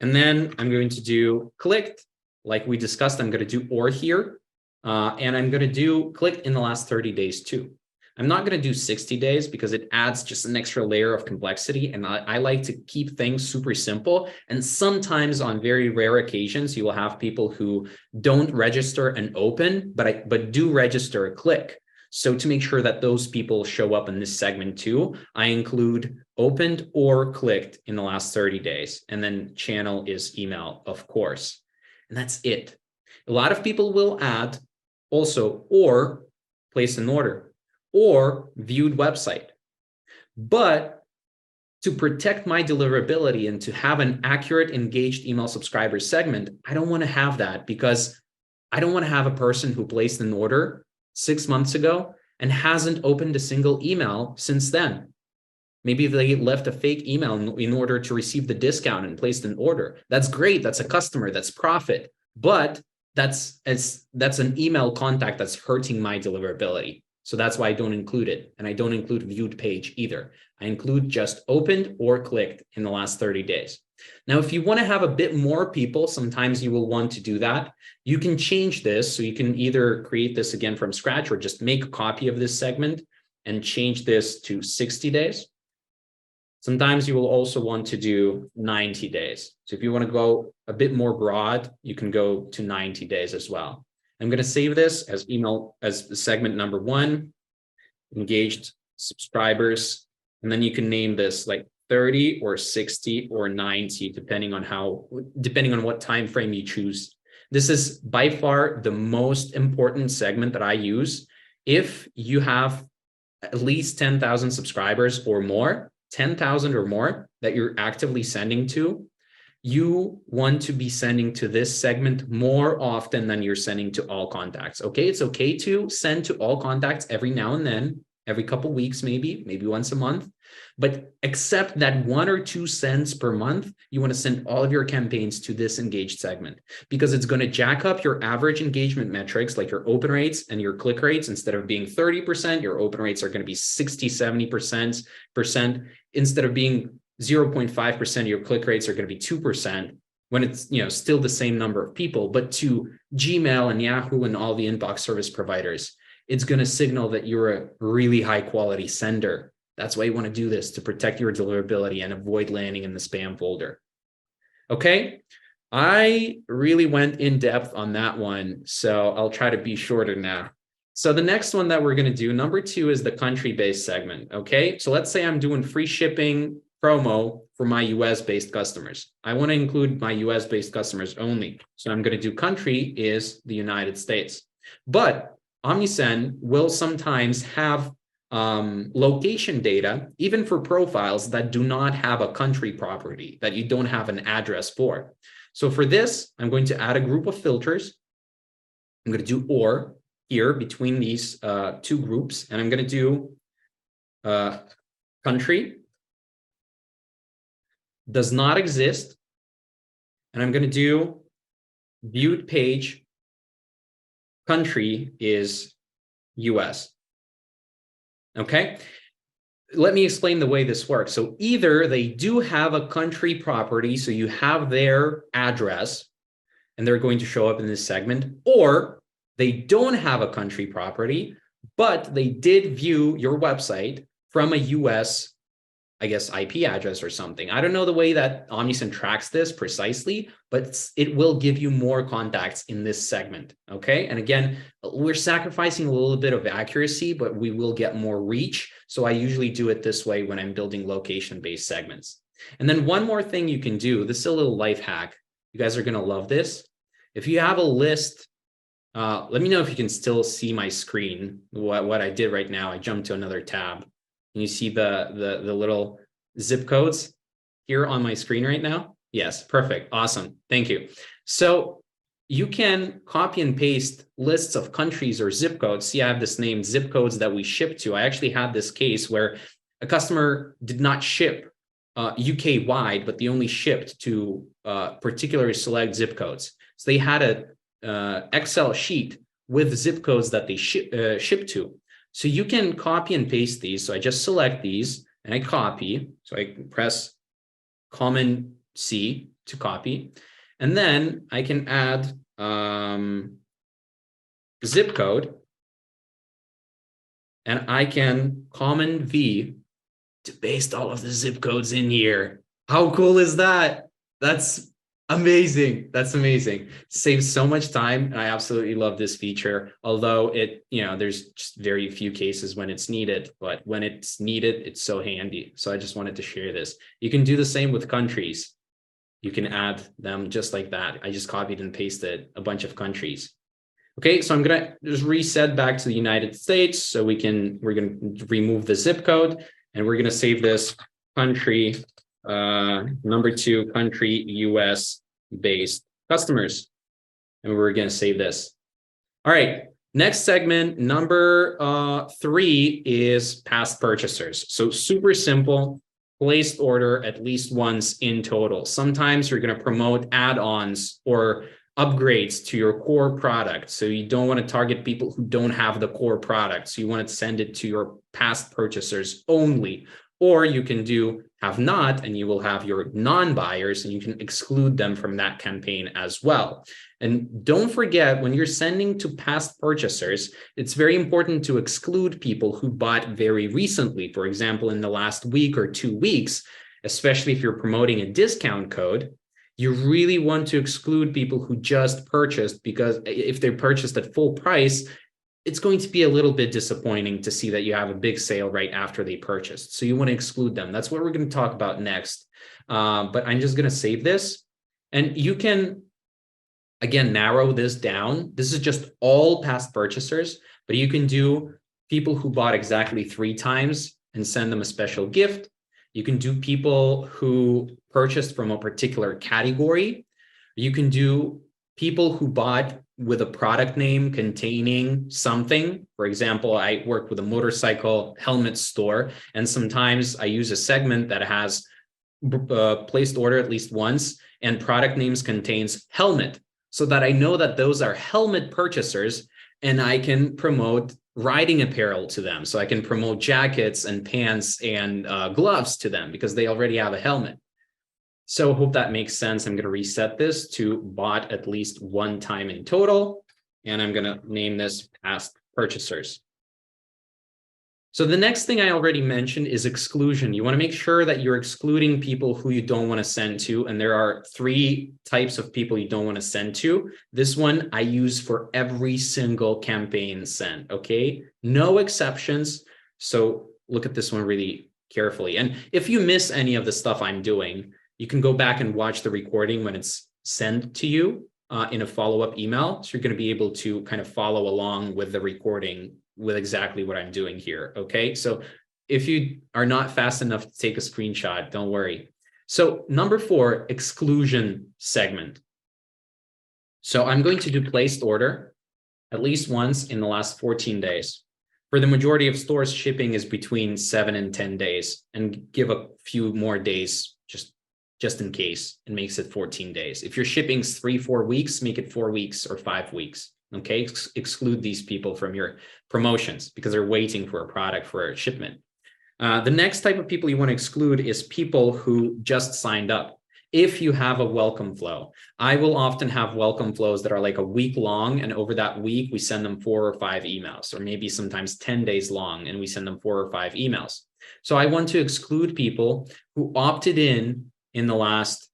And then I'm going to do clicked, like we discussed. I'm going to do or here, and I'm going to do clicked in the last 30 days too. I'm not going to do 60 days because it adds just an extra layer of complexity. And I like to keep things super simple. And sometimes on very rare occasions, you will have people who don't register an open, but do register a click. So to make sure that those people show up in this segment too, I include opened or clicked in the last 30 days. And then channel is email, of course. And that's it. A lot of people will add also or place an order or viewed website. But to protect my deliverability and to have an accurate engaged email subscriber segment, I don't want to have that because I don't want to have a person who placed an order 6 months ago and hasn't opened a single email since then. Maybe they left a fake email in order to receive the discount and placed an order. That's great. That's a customer. That's profit. But that's an email contact that's hurting my deliverability. So that's why I don't include it. And I don't include viewed page either. I include just opened or clicked in the last 30 days. Now, if you want to have a bit more people, sometimes you will want to do that. You can change this. So you can either create this again from scratch or just make a copy of this segment and change this to 60 days. Sometimes you will also want to do 90 days. So if you want to go a bit more broad, you can go to 90 days as well. I'm going to save this as email as segment number 1, engaged subscribers. And then you can name this like 30 or 60 or 90, depending on what time frame you choose. This is by far the most important segment that I use. If you have at least 10,000 subscribers or more, 10,000 or more that you're actively sending to, you want to be sending to this segment more often than you're sending to all contacts. Okay, it's okay to send to all contacts every now and then, every couple of weeks, maybe once a month, but except that 1 or 2 sends per month, you want to send all of your campaigns to this engaged segment because it's going to jack up your average engagement metrics, like your open rates and your click rates. Instead of being 30%, your open rates are going to be 60, 70%. Instead of being 0.5%, your click rates are going to be 2% when it's still the same number of people. But to Gmail and Yahoo and all the inbox service providers, it's going to signal that you're a really high quality sender. That's why you want to do this, to protect your deliverability and avoid landing in the spam folder. Okay, I really went in depth on that one, so I'll try to be shorter now. So the next one that we're going to do, number 2, is the country-based segment. Okay, so let's say I'm doing free shipping promo for my US-based customers. I want to include my US-based customers only. So I'm going to do country is the United States. But Omnisend will sometimes have location data, even for profiles that do not have a country property, that you don't have an address for. So for this, I'm going to add a group of filters. I'm going to do or here between these 2 groups, and I'm going to do country does not exist, and I'm going to do viewed page country is US. Okay, let me explain the way this works. So either they do have a country property, so you have their address and they're going to show up in this segment, or they don't have a country property, but they did view your website from a US, I guess, IP address or something. I don't know the way that Omnisend tracks this precisely, but it will give you more contacts in this segment, okay? And again, we're sacrificing a little bit of accuracy, but we will get more reach. So I usually do it this way when I'm building location-based segments. And then one more thing you can do, this is a little life hack. You guys are gonna love this. If you have a list, let me know if you can still see my screen, what I did right now. I jumped to another tab. And you see the little zip codes here on my screen right now? Yes, perfect, awesome, thank you. So you can copy and paste lists of countries or zip codes. See, I have this name, zip codes that we ship to. I actually had this case where a customer did not ship UK wide, but they only shipped to particular select zip codes. So they had a Excel sheet with zip codes that they ship to. So you can copy and paste these. So I just select these and I copy. So I press Command C to copy. And then I can add zip code. And I can Command V to paste all of the zip codes in here. How cool is that? That's amazing. That's amazing. Saves so much time. And I absolutely love this feature. Although there's just very few cases when it's needed, but when it's needed, it's so handy. So I just wanted to share this. You can do the same with countries. You can add them just like that. I just copied and pasted a bunch of countries. Okay, so I'm gonna just reset back to the United States. So we're gonna remove the zip code and we're gonna save this country. Number 2, country US based customers. And we're going to save this. All right. Next segment, number 3 is past purchasers. So super simple, placed order at least once in total. Sometimes you're going to promote add-ons or upgrades to your core product. So you don't want to target people who don't have the core product. So you want to send it to your past purchasers only. Or you can do have not, and you will have your non-buyers, and you can exclude them from that campaign as well. And don't forget, when you're sending to past purchasers, it's very important to exclude people who bought very recently. For example, in the last week or 2 weeks, especially if you're promoting a discount code, you really want to exclude people who just purchased, because if they purchased at full price, it's going to be a little bit disappointing to see that you have a big sale right after they purchased. So you want to exclude them. That's what we're going to talk about next. But I'm just going to save this. And you can, again, narrow this down. This is just all past purchasers, but you can do people who bought exactly 3 times and send them a special gift. You can do people who purchased from a particular category. You can do people who bought with a product name containing something. For example, I work with a motorcycle helmet store, and sometimes I use a segment that has placed order at least once and product names contains helmet, so that I know that those are helmet purchasers, and I can promote riding apparel to them. So I can promote jackets and pants and gloves to them because they already have a helmet. So hope that makes sense. I'm going to reset this to bought at least 1 time in total, and I'm going to name this past purchasers. So the next thing I already mentioned is exclusion. You want to make sure that you're excluding people who you don't want to send to, and there are 3 types of people you don't want to send to. This one I use for every single campaign sent, okay? No exceptions. So look at this one really carefully. And if you miss any of the stuff I'm doing, you can go back and watch the recording when it's sent to you in a follow-up email. So you're going to be able to kind of follow along with the recording with exactly what I'm doing here. Okay. So if you are not fast enough to take a screenshot, don't worry. So number 4, exclusion segment. So I'm going to do placed order at least once in the last 14 days. For the majority of stores, shipping is between 7 and 10 days, and give a few more days just in case, and makes it 14 days. If your shipping's 3-4 weeks, make it 4 weeks or 5 weeks. Okay, exclude these people from your promotions because they're waiting for a product for a shipment. The next type of people you want to exclude is people who just signed up. If you have a welcome flow, I will often have welcome flows that are like a week long, and over that week, we send them 4 or 5 emails, or maybe sometimes 10 days long, and we send them 4 or 5 emails. So I want to exclude people who opted in the last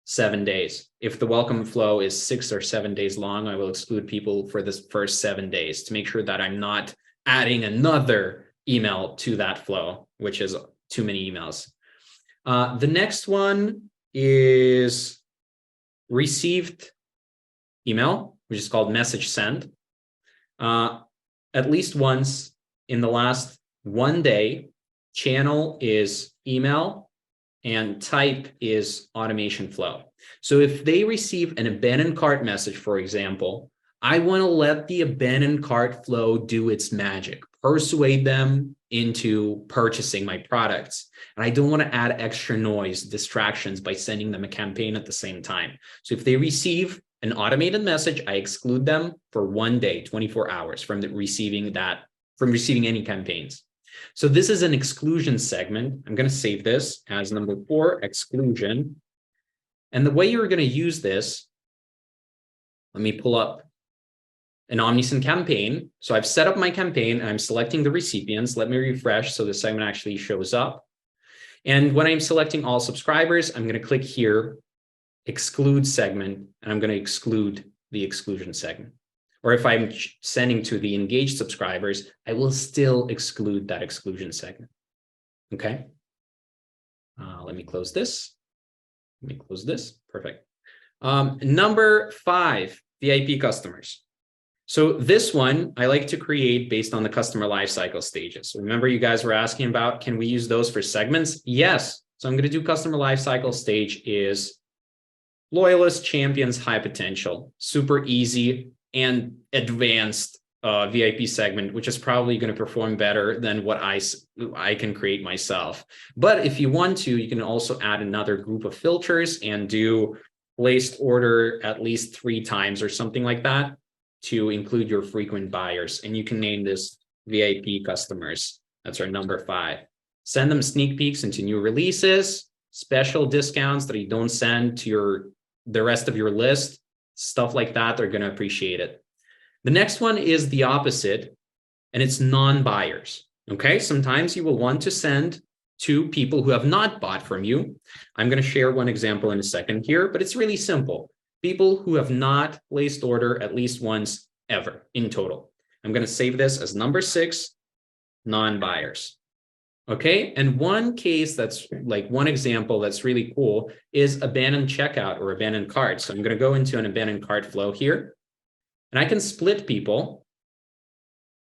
7 days. If the welcome flow is 6 or 7 days long, I will exclude people for this first 7 days to make sure that I'm not adding another email to that flow, which is too many emails. The next one is received email, which is called message sent. At least once in the last 1 day, channel is email and type is automation flow. So if they receive an abandoned cart message, for example, I want to let the abandoned cart flow do its magic, persuade them into purchasing my products. And I don't want to add extra noise, distractions by sending them a campaign at the same time. So if they receive an automated message, I exclude them for 1 day, 24 hours from receiving any campaigns. So this is an exclusion segment. I'm going to save this as number 4, exclusion. And the way you're going to use this, let me pull up an Omnisend campaign. So I've set up my campaign and I'm selecting the recipients. Let me refresh so the segment actually shows up. And when I'm selecting all subscribers, I'm going to click here, exclude segment, and I'm going to exclude the exclusion segment. Or if I'm sending to the engaged subscribers, I will still exclude that exclusion segment. Okay. Let me close this. Let me close this. Perfect. Number 5, VIP customers. So this one I like to create based on the customer lifecycle stages. Remember, you guys were asking about, can we use those for segments? Yes. So I'm going to do customer lifecycle stage is loyalist, champions, high potential, super easy and advanced VIP segment, which is probably going to perform better than what I can create myself. But if you want to, you can also add another group of filters and do placed order at least 3 times or something like that to include your frequent buyers. And you can name this VIP customers. That's our number 5. Send them sneak peeks into new releases, special discounts that you don't send to the rest of your list, stuff like that. They're going to appreciate it. The next one is the opposite, and it's non-buyers. Okay, sometimes you will want to send to people who have not bought from you. I'm going to share one example in a second here, but it's really simple. People who have not placed order at least once ever in total. I'm going to save this as number 6, non-buyers. Okay, and one case that's like one example that's really cool is abandoned checkout or abandoned cart. So I'm going to go into an abandoned cart flow here, and I can split people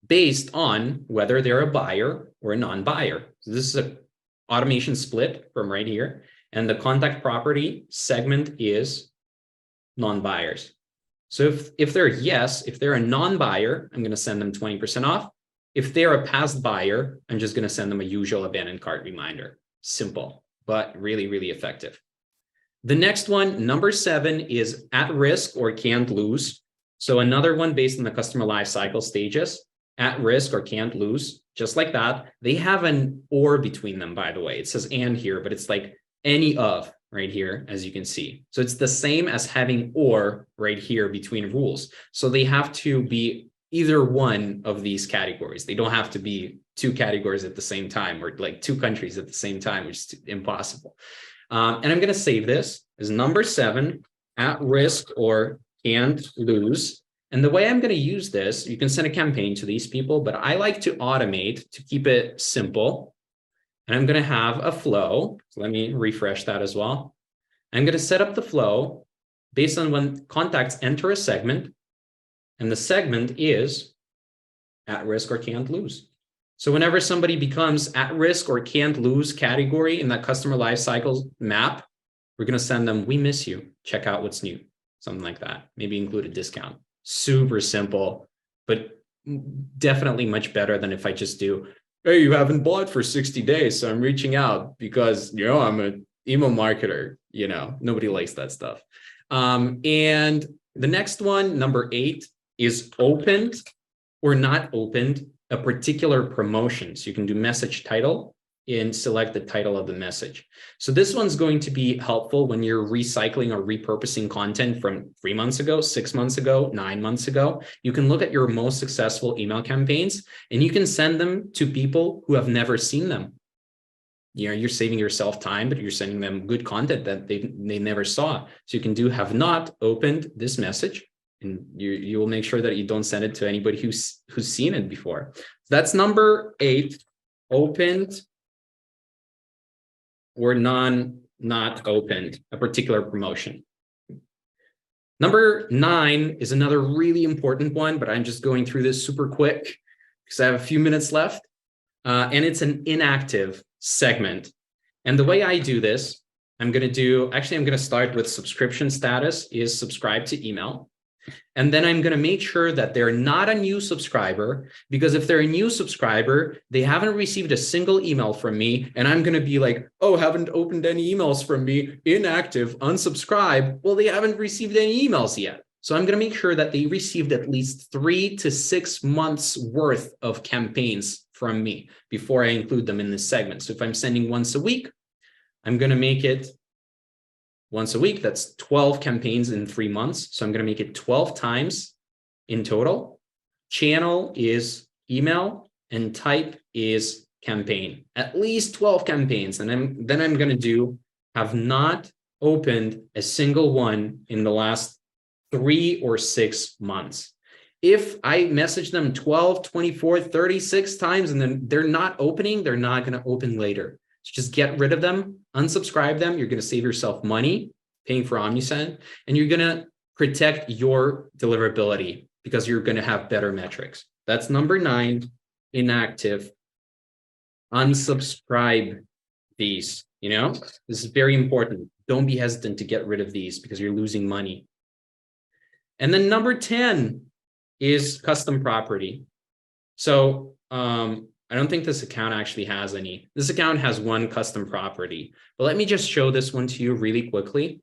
based on whether they're a buyer or a non-buyer. So this is an automation split from right here, and the contact property segment is non-buyers. So if they're if they're a non-buyer, I'm going to send them 20% off. If they're a past buyer, I'm just going to send them a usual abandoned cart reminder. Simple, but really, really effective. The next one, number 7, is at risk or can't lose. So another one based on the customer lifecycle stages, at risk or can't lose, just like that. They have an or between them, by the way. It says and here, but it's like any of right here, as you can see. So it's the same as having or right here between rules. So they have to be either one of these categories. They don't have to be 2 categories at the same time or like 2 countries at the same time, which is impossible. And I'm going to save this as number 7, at risk or can't lose. And the way I'm going to use this, you can send a campaign to these people, but I like to automate to keep it simple. And I'm going to have a flow. So let me refresh that as well. I'm going to set up the flow based on when contacts enter a segment. And the segment is at risk or can't lose. So whenever somebody becomes at risk or can't lose category in that customer lifecycle map, we're going to send them, we miss you. Check out what's new. Something like that. Maybe include a discount. Super simple, but definitely much better than if I just do, hey, you haven't bought for 60 days. So I'm reaching out because, I'm an email marketer. Nobody likes that stuff. And the next one, number 8, is opened or not opened a particular promotion. So you can do message title and select the title of the message. So this one's going to be helpful when you're recycling or repurposing content from 3 months ago, 6 months ago, 9 months ago. You can look at your most successful email campaigns and you can send them to people who have never seen them. You know, you're saving yourself time, but you're sending them good content that they never saw. So you can do have not opened this message, and you will make sure that you don't send it to anybody who's seen it before. That's number 8, opened or not opened a particular promotion. Number 9 is another really important one, but I'm just going through this super quick because I have a few minutes left. And it's an inactive segment. And the way I do this, I'm going to start with subscription status is subscribe to email. And then I'm going to make sure that they're not a new subscriber, because if they're a new subscriber, they haven't received a single email from me. And I'm going to be like, oh, haven't opened any emails from me, inactive, unsubscribe. Well, they haven't received any emails yet. So I'm going to make sure that they received at least 3 to 6 months worth of campaigns from me before I include them in this segment. So if I'm sending once a week, I'm going to make it once a week. That's 12 campaigns in 3 months. So I'm going to make it 12 times in total. Channel is email and type is campaign. At least 12 campaigns. And then I'm going to do have not opened a single one in the last 3 or 6 months. If I message them 12, 24, 36 times and then they're not opening, they're not going to open later. So just get rid of them, unsubscribe them. You're going to save yourself money paying for Omnisend, and you're going to protect your deliverability because you're going to have better metrics. That's number 9, inactive. Unsubscribe these, this is very important. Don't be hesitant to get rid of these because you're losing money. And then number 10 is custom property. So I don't think this account actually has any. This account has one custom property, but let me just show this one to you really quickly.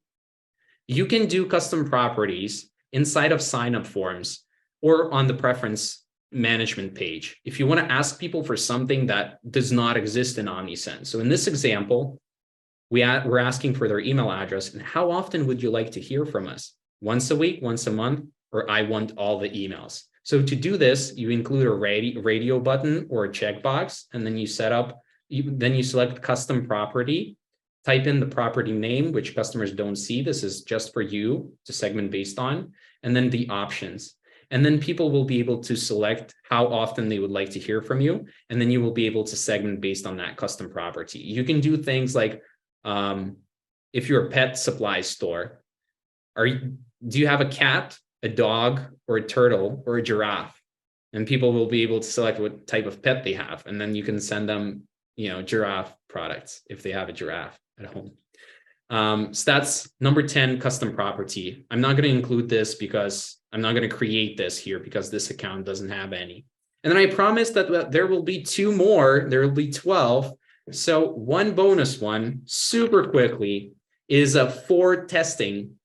You can do custom properties inside of sign-up forms or on the preference management page if you want to ask people for something that does not exist in Omnisend. So in this example, we're asking for their email address and how often would you like to hear from us? Once a week, once a month, or I want all the emails. So to do this, you include a radio button or a checkbox, and then you select custom property, type in the property name, which customers don't see. This is just for you to segment based on, and then the options. And then people will be able to select how often they would like to hear from you. And then you will be able to segment based on that custom property. You can do things like, if you're a pet supply store, do you have a cat, a dog, or a turtle, or a giraffe? And people will be able to select what type of pet they have. And then you can send them, giraffe products if they have a giraffe at home. So that's number 10, custom property. I'm not going to include this because I'm not going to create this here because this account doesn't have any. And then I promised that there will be 2 more. There will be 12. So one bonus one, super quickly, is a for testing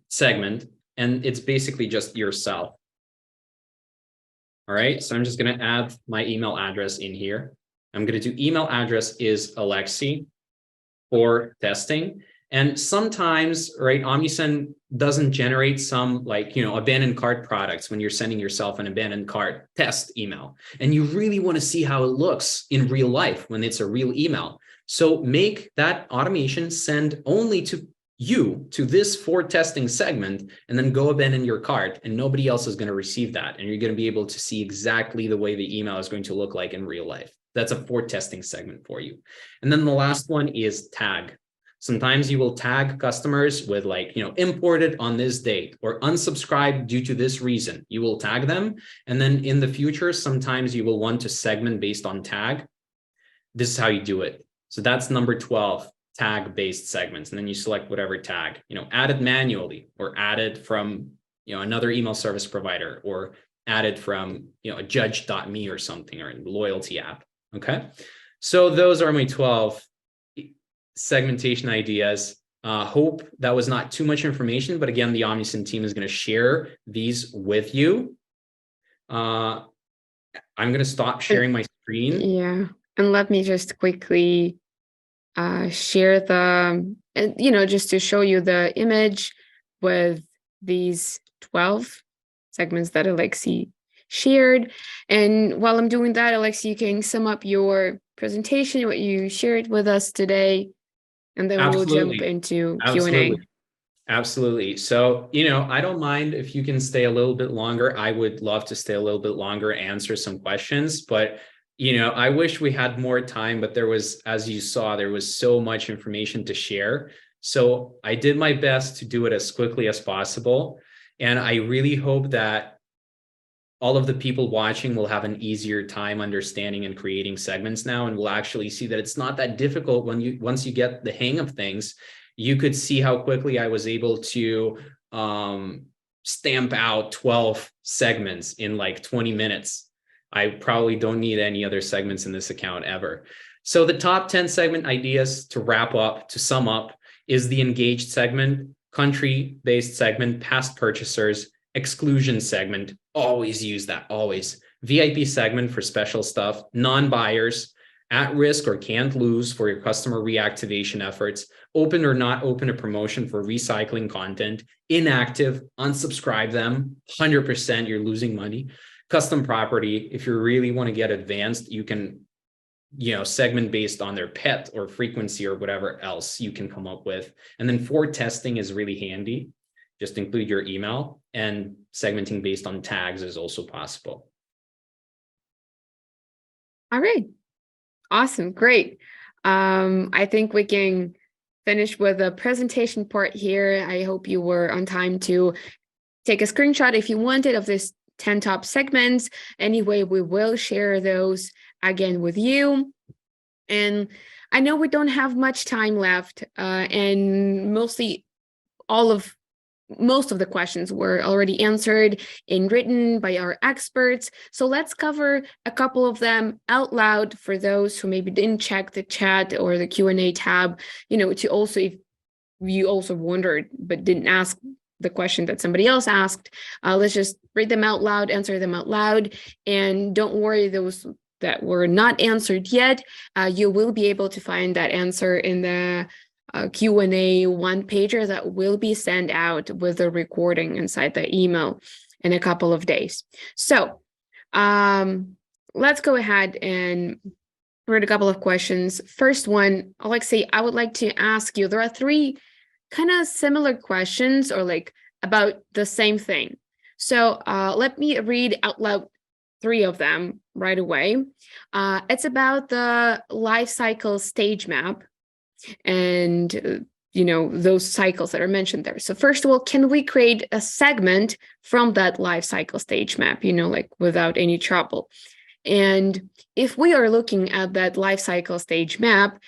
segment, and it's basically just yourself. All right, so I'm just going to add my email address in here. I'm going to do email address is Aleksej for testing. And sometimes, right, Omnisend doesn't generate some abandoned cart products when you're sending yourself an abandoned cart test email. And you really want to see how it looks in real life when it's a real email. So make that automation send only to this for testing segment, and then go abandon your cart, and nobody else is going to receive that. And you're going to be able to see exactly the way the email is going to look like in real life. That's a for testing segment for you. And then the last one is tag. Sometimes you will tag customers with imported on this date or unsubscribed due to this reason. You will tag them. And then in the future, sometimes you will want to segment based on tag. This is how you do it. So that's number 12. Tag-based segments, and then you select whatever tag, added manually or added from, another email service provider, or added from, a judge.me or something, or a loyalty app. Okay. So those are my 12 segmentation ideas. Hope that was not too much information, but again, the Omnisend team is going to share these with you. I'm going to stop sharing my screen. Yeah. And let me just quickly share just to show you the image with these 12 segments that Aleksej shared. And while I'm doing that, Aleksej, you can sum up your presentation, what you shared with us today, and then we'll jump into Q&A. Absolutely. So, I don't mind if you can stay a little bit longer. I would love to stay a little bit longer, answer some questions, but I wish we had more time, but as you saw, there was so much information to share. So I did my best to do it as quickly as possible. And I really hope that all of the people watching will have an easier time understanding and creating segments now, and will actually see that it's not that difficult once you get the hang of things. You could see how quickly I was able to stamp out 12 segments in like 20 minutes. I probably don't need any other segments in this account ever. So the top 10 segment ideas to sum up, is the engaged segment, country-based segment, past purchasers, exclusion segment. Always use that, always. VIP segment for special stuff, non-buyers, at risk or can't lose for your customer reactivation efforts, open or not open a promotion for recycling content, inactive, unsubscribe them, 100% you're losing money. Custom property, if you really want to get advanced, you can, segment based on their pet or frequency or whatever else you can come up with. And then for testing is really handy. Just include your email, and segmenting based on tags is also possible. All right. Awesome. Great. I think we can finish with the presentation part here. I hope you were on time to take a screenshot if you wanted of this 10 top segments. Anyway, we will share those again with you. And I know we don't have much time left, and most of the questions were already answered in written by our experts. So let's cover a couple of them out loud for those who maybe didn't check the chat or the Q&A tab, to also, if you also wondered but didn't ask the question that somebody else asked, let's just read them out loud, answer them out loud. And don't worry, those that were not answered yet, you will be able to find that answer in the Q&A one-pager that will be sent out with the recording inside the email in a couple of days. So let's go ahead and read a couple of questions. First one, Aleksej, I would like to ask you, there are 3 kind of similar questions or like about the same thing. So let me read out loud 3 of them right away. It's about the life cycle stage map and those cycles that are mentioned there. So first of all, can we create a segment from that life cycle stage map, like without any trouble? And if we are looking at that life cycle stage map,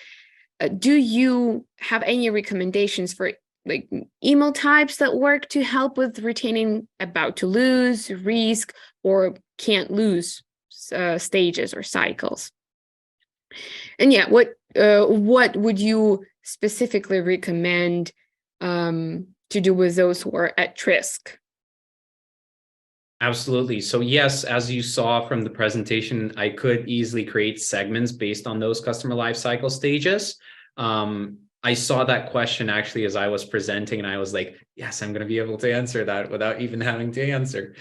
do you have any recommendations for like email types that work to help with retaining about to lose, risk, or can't lose stages or cycles? And yeah, what would you specifically recommend to do with those who are at risk? Absolutely. So yes, as you saw from the presentation, I could easily create segments based on those customer lifecycle stages. I saw that question actually as I was presenting, and I was like, yes, I'm going to be able to answer that without even having to answer.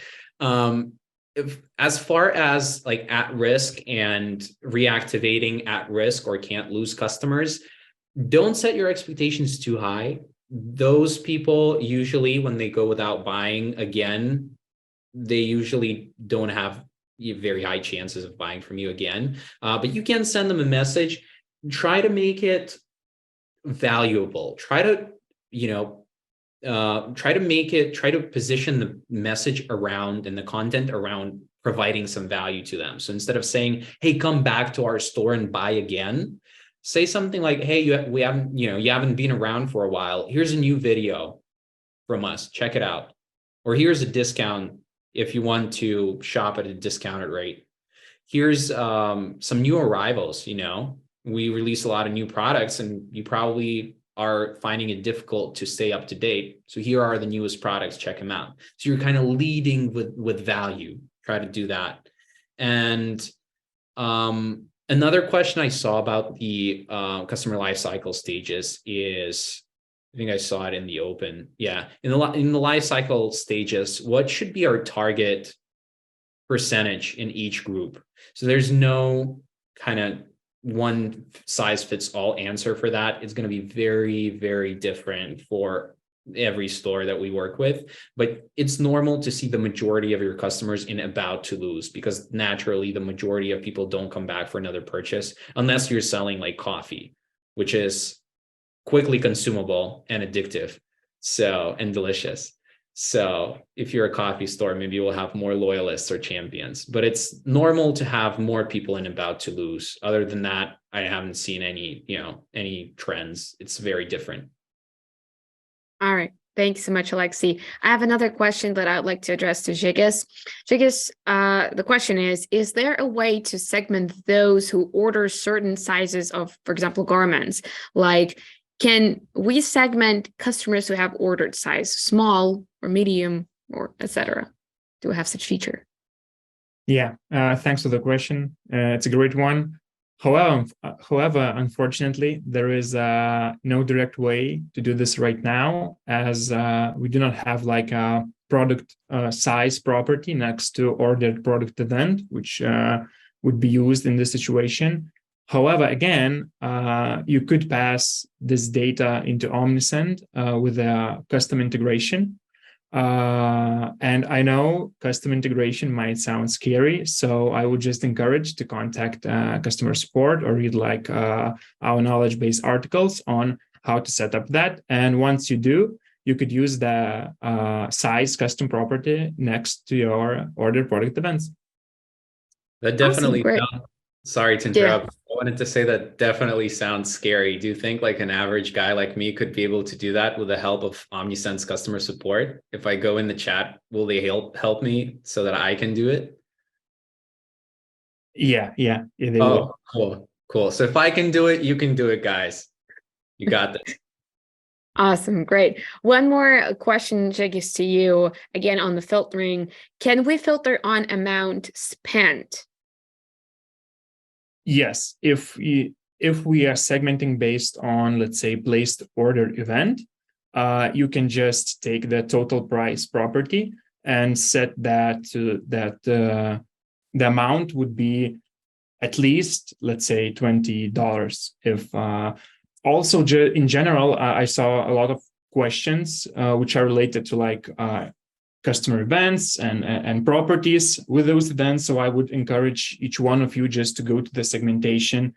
As far as like at risk and reactivating at risk or can't lose customers, don't set your expectations too high. Those people usually, when they go without buying again, they usually don't have very high chances of buying from you again. But you can send them a message. Try to make it valuable. Try to position the message around and the content around providing some value to them. So instead of saying, hey, come back to our store and buy again, say something like, hey, you haven't been around for a while. Here's a new video from us. Check it out. Or here's a discount if you want to shop at a discounted rate. Here's some new arrivals. We release a lot of new products, and you probably are finding it difficult to stay up to date. So here are the newest products, check them out. So you're kind of leading with value. try to do that. And another question I saw about the customer lifecycle stages is, I think I saw it in the open. Yeah, in the lifecycle stages, what should be our target percentage in each group? So there's no kind of one size fits all answer for that. It's going to be very, very different for every store that we work with, but it's normal to see the majority of your customers in about to lose, because naturally the majority of people don't come back for another purchase unless you're selling like coffee, which is quickly consumable and addictive, so, and delicious. So if you're a coffee store, maybe you will have more loyalists or champions, but it's normal to have more people in about to lose. Other than that, I haven't seen any trends. It's very different. All right. Thanks so much, Aleksej. I have another question that I'd like to address to Zigis. Zigis, the question is there a way to segment those who order certain sizes of, for example, garments? Like, can we segment customers who have ordered size small or medium or etc.? Do we have such feature? Yeah, thanks for the question. It's a great one. However, unfortunately, there is no direct way to do this right now, as we do not have like a product size property next to ordered product event, which would be used in this situation. However, again, you could pass this data into Omnisend with a custom integration. And I know custom integration might sound scary, so I would just encourage to contact customer support or read like our knowledge base articles on how to set up that. And once you do, you could use the size custom property next to your order product events. That definitely awesome, sorry to interrupt. Yeah. I wanted to say that definitely sounds scary. Do you think like an average guy like me could be able to do that with the help of Omnisend's customer support? If I go in the chat, will they help me so that I can do it? Yeah, they will. Cool. So if I can do it, you can do it, guys. You got this. Awesome. Great. One more question, Zigis, to you again on the filtering. Can we filter on amount spent? Yes, if we are segmenting based on, let's say, placed order event, you can just take the total price property and set that to that the amount would be at least, let's say, $20. If also in general, I saw a lot of questions which are related to like customer events and properties with those events. So I would encourage each one of you just to go to the segmentation,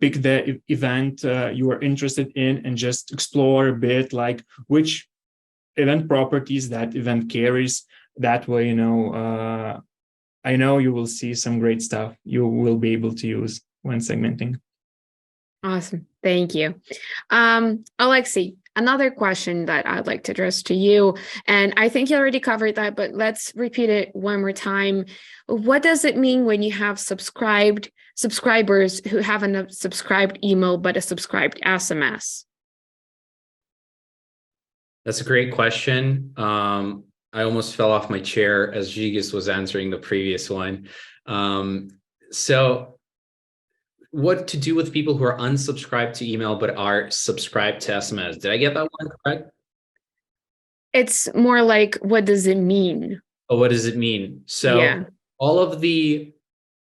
pick the event you are interested in, and just explore a bit like which event properties that event carries. That way, I know you will see some great stuff you will be able to use when segmenting. Awesome. Thank you. Aleksej, another question that I'd like to address to you, and I think you already covered that, but let's repeat it one more time. What does it mean when you have subscribers who haven't a subscribed email, but a subscribed SMS? That's a great question. I almost fell off my chair as Zigis was answering the previous one. So what to do with people who are unsubscribed to email but are subscribed to SMS? Did I get that one correct? It's more like, what does it mean? Oh, what does it mean? So yeah. All of the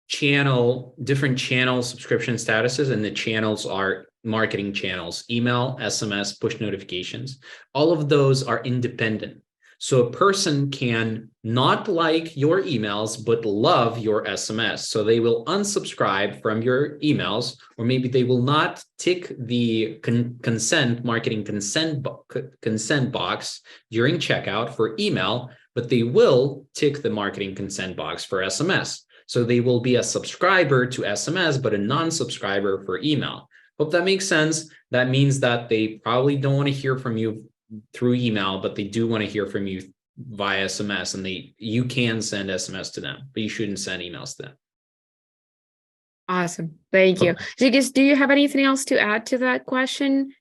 different channel subscription statuses, and the channels are marketing channels, email, SMS, push notifications. All of those are independent. So a person can not like your emails, but love your SMS. So they will unsubscribe from your emails, or maybe they will not tick the marketing consent box during checkout for email, but they will tick the marketing consent box for SMS. So they will be a subscriber to SMS, but a non-subscriber for email. Hope that makes sense. That means that they probably don't want to hear from you through email, but they do want to hear from you via SMS, and you can send SMS to them, but you shouldn't send emails to them. Awesome. Thank you. Zigis, do you have anything else to add to that question?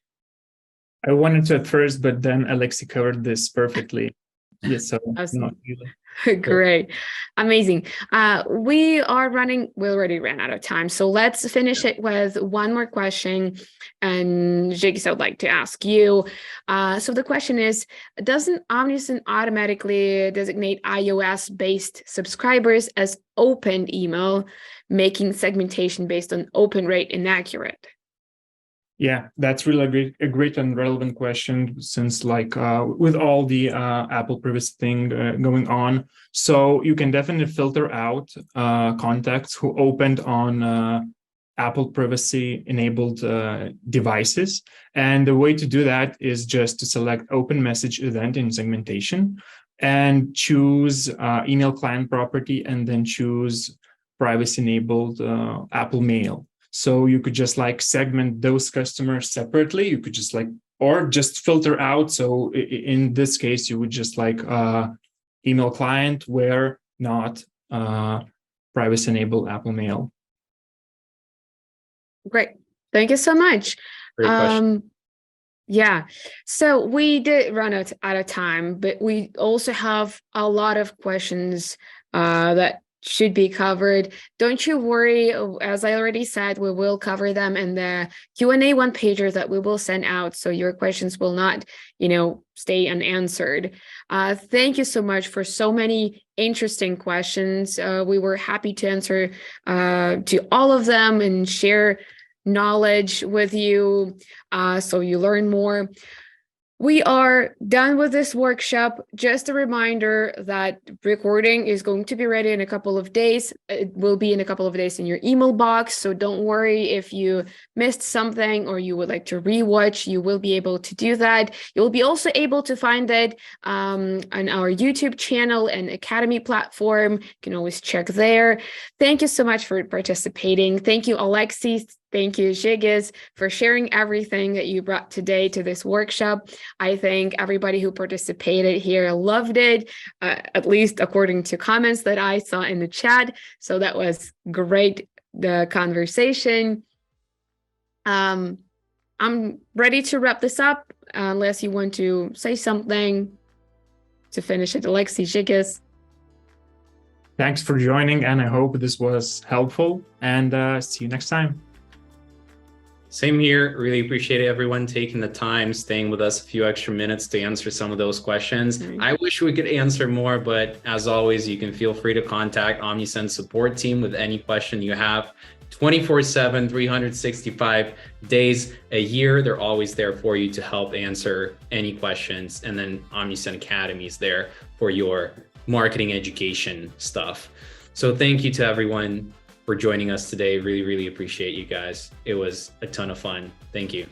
I wanted to at first, but then Aleksej covered this perfectly. Yes, so Awesome. not really. Great. Amazing. We already ran out of time. So let's finish it with one more question. And Jiggs, I would like to ask you. So the question is, doesn't Omnisend automatically designate iOS-based subscribers as open email, making segmentation based on open rate inaccurate? Yeah, that's really a great and relevant question since with all the Apple privacy thing going on. So you can definitely filter out contacts who opened on Apple privacy enabled devices. And the way to do that is just to select open message event in segmentation and choose email client property and then choose privacy enabled Apple Mail. So you could just segment those customers separately. You could just or just filter out. So in this case, you would just email client where not privacy enable Apple Mail. Great. Thank you so much. Great question. Yeah. So we did run out of time, but we also have a lot of questions that should be covered. Don't you worry. As I already said, we will cover them in the Q&A one-pager that we will send out, so your questions will not, stay unanswered. Thank you so much for so many interesting questions. We were happy to answer to all of them and share knowledge with you so you learn more. We are done with this workshop. Just a reminder that recording is going to be ready in a couple of days. It will be in a couple of days in your email box. So don't worry if you missed something or you would like to rewatch, you will be able to do that. You'll be also able to find it on our YouTube channel and Academy platform. You can always check there. Thank you so much for participating. Thank you, Aleksej. Thank you, Jiggs, for sharing everything that you brought today to this workshop. I think everybody who participated here loved it, at least according to comments that I saw in the chat. So that was great, the conversation. I'm ready to wrap this up, unless you want to say something to finish it. Aleksej, Jiggs. Thanks for joining, and I hope this was helpful, and see you next time. Same here. Really appreciate everyone taking the time, staying with us a few extra minutes to answer some of those questions. I wish we could answer more, but as always, you can feel free to contact Omnisend support team with any question you have. 24/7, 365 days a year. They're always there for you to help answer any questions. And then Omnisend Academy is there for your marketing education stuff. So thank you to everyone for joining us today. Really, really appreciate you guys. It was a ton of fun. Thank you.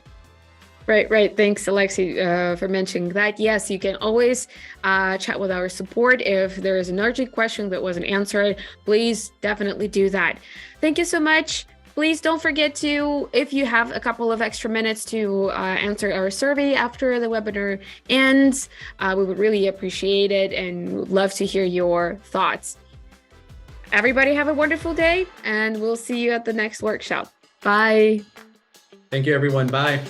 Right. Thanks, Aleksej, for mentioning that. Yes, you can always chat with our support. If there is an urgent question that wasn't answered, please definitely do that. Thank you so much. Please don't forget to, if you have a couple of extra minutes, to answer our survey after the webinar ends. We would really appreciate it and would love to hear your thoughts. Everybody have a wonderful day, and we'll see you at the next workshop. Bye. Thank you, everyone. Bye.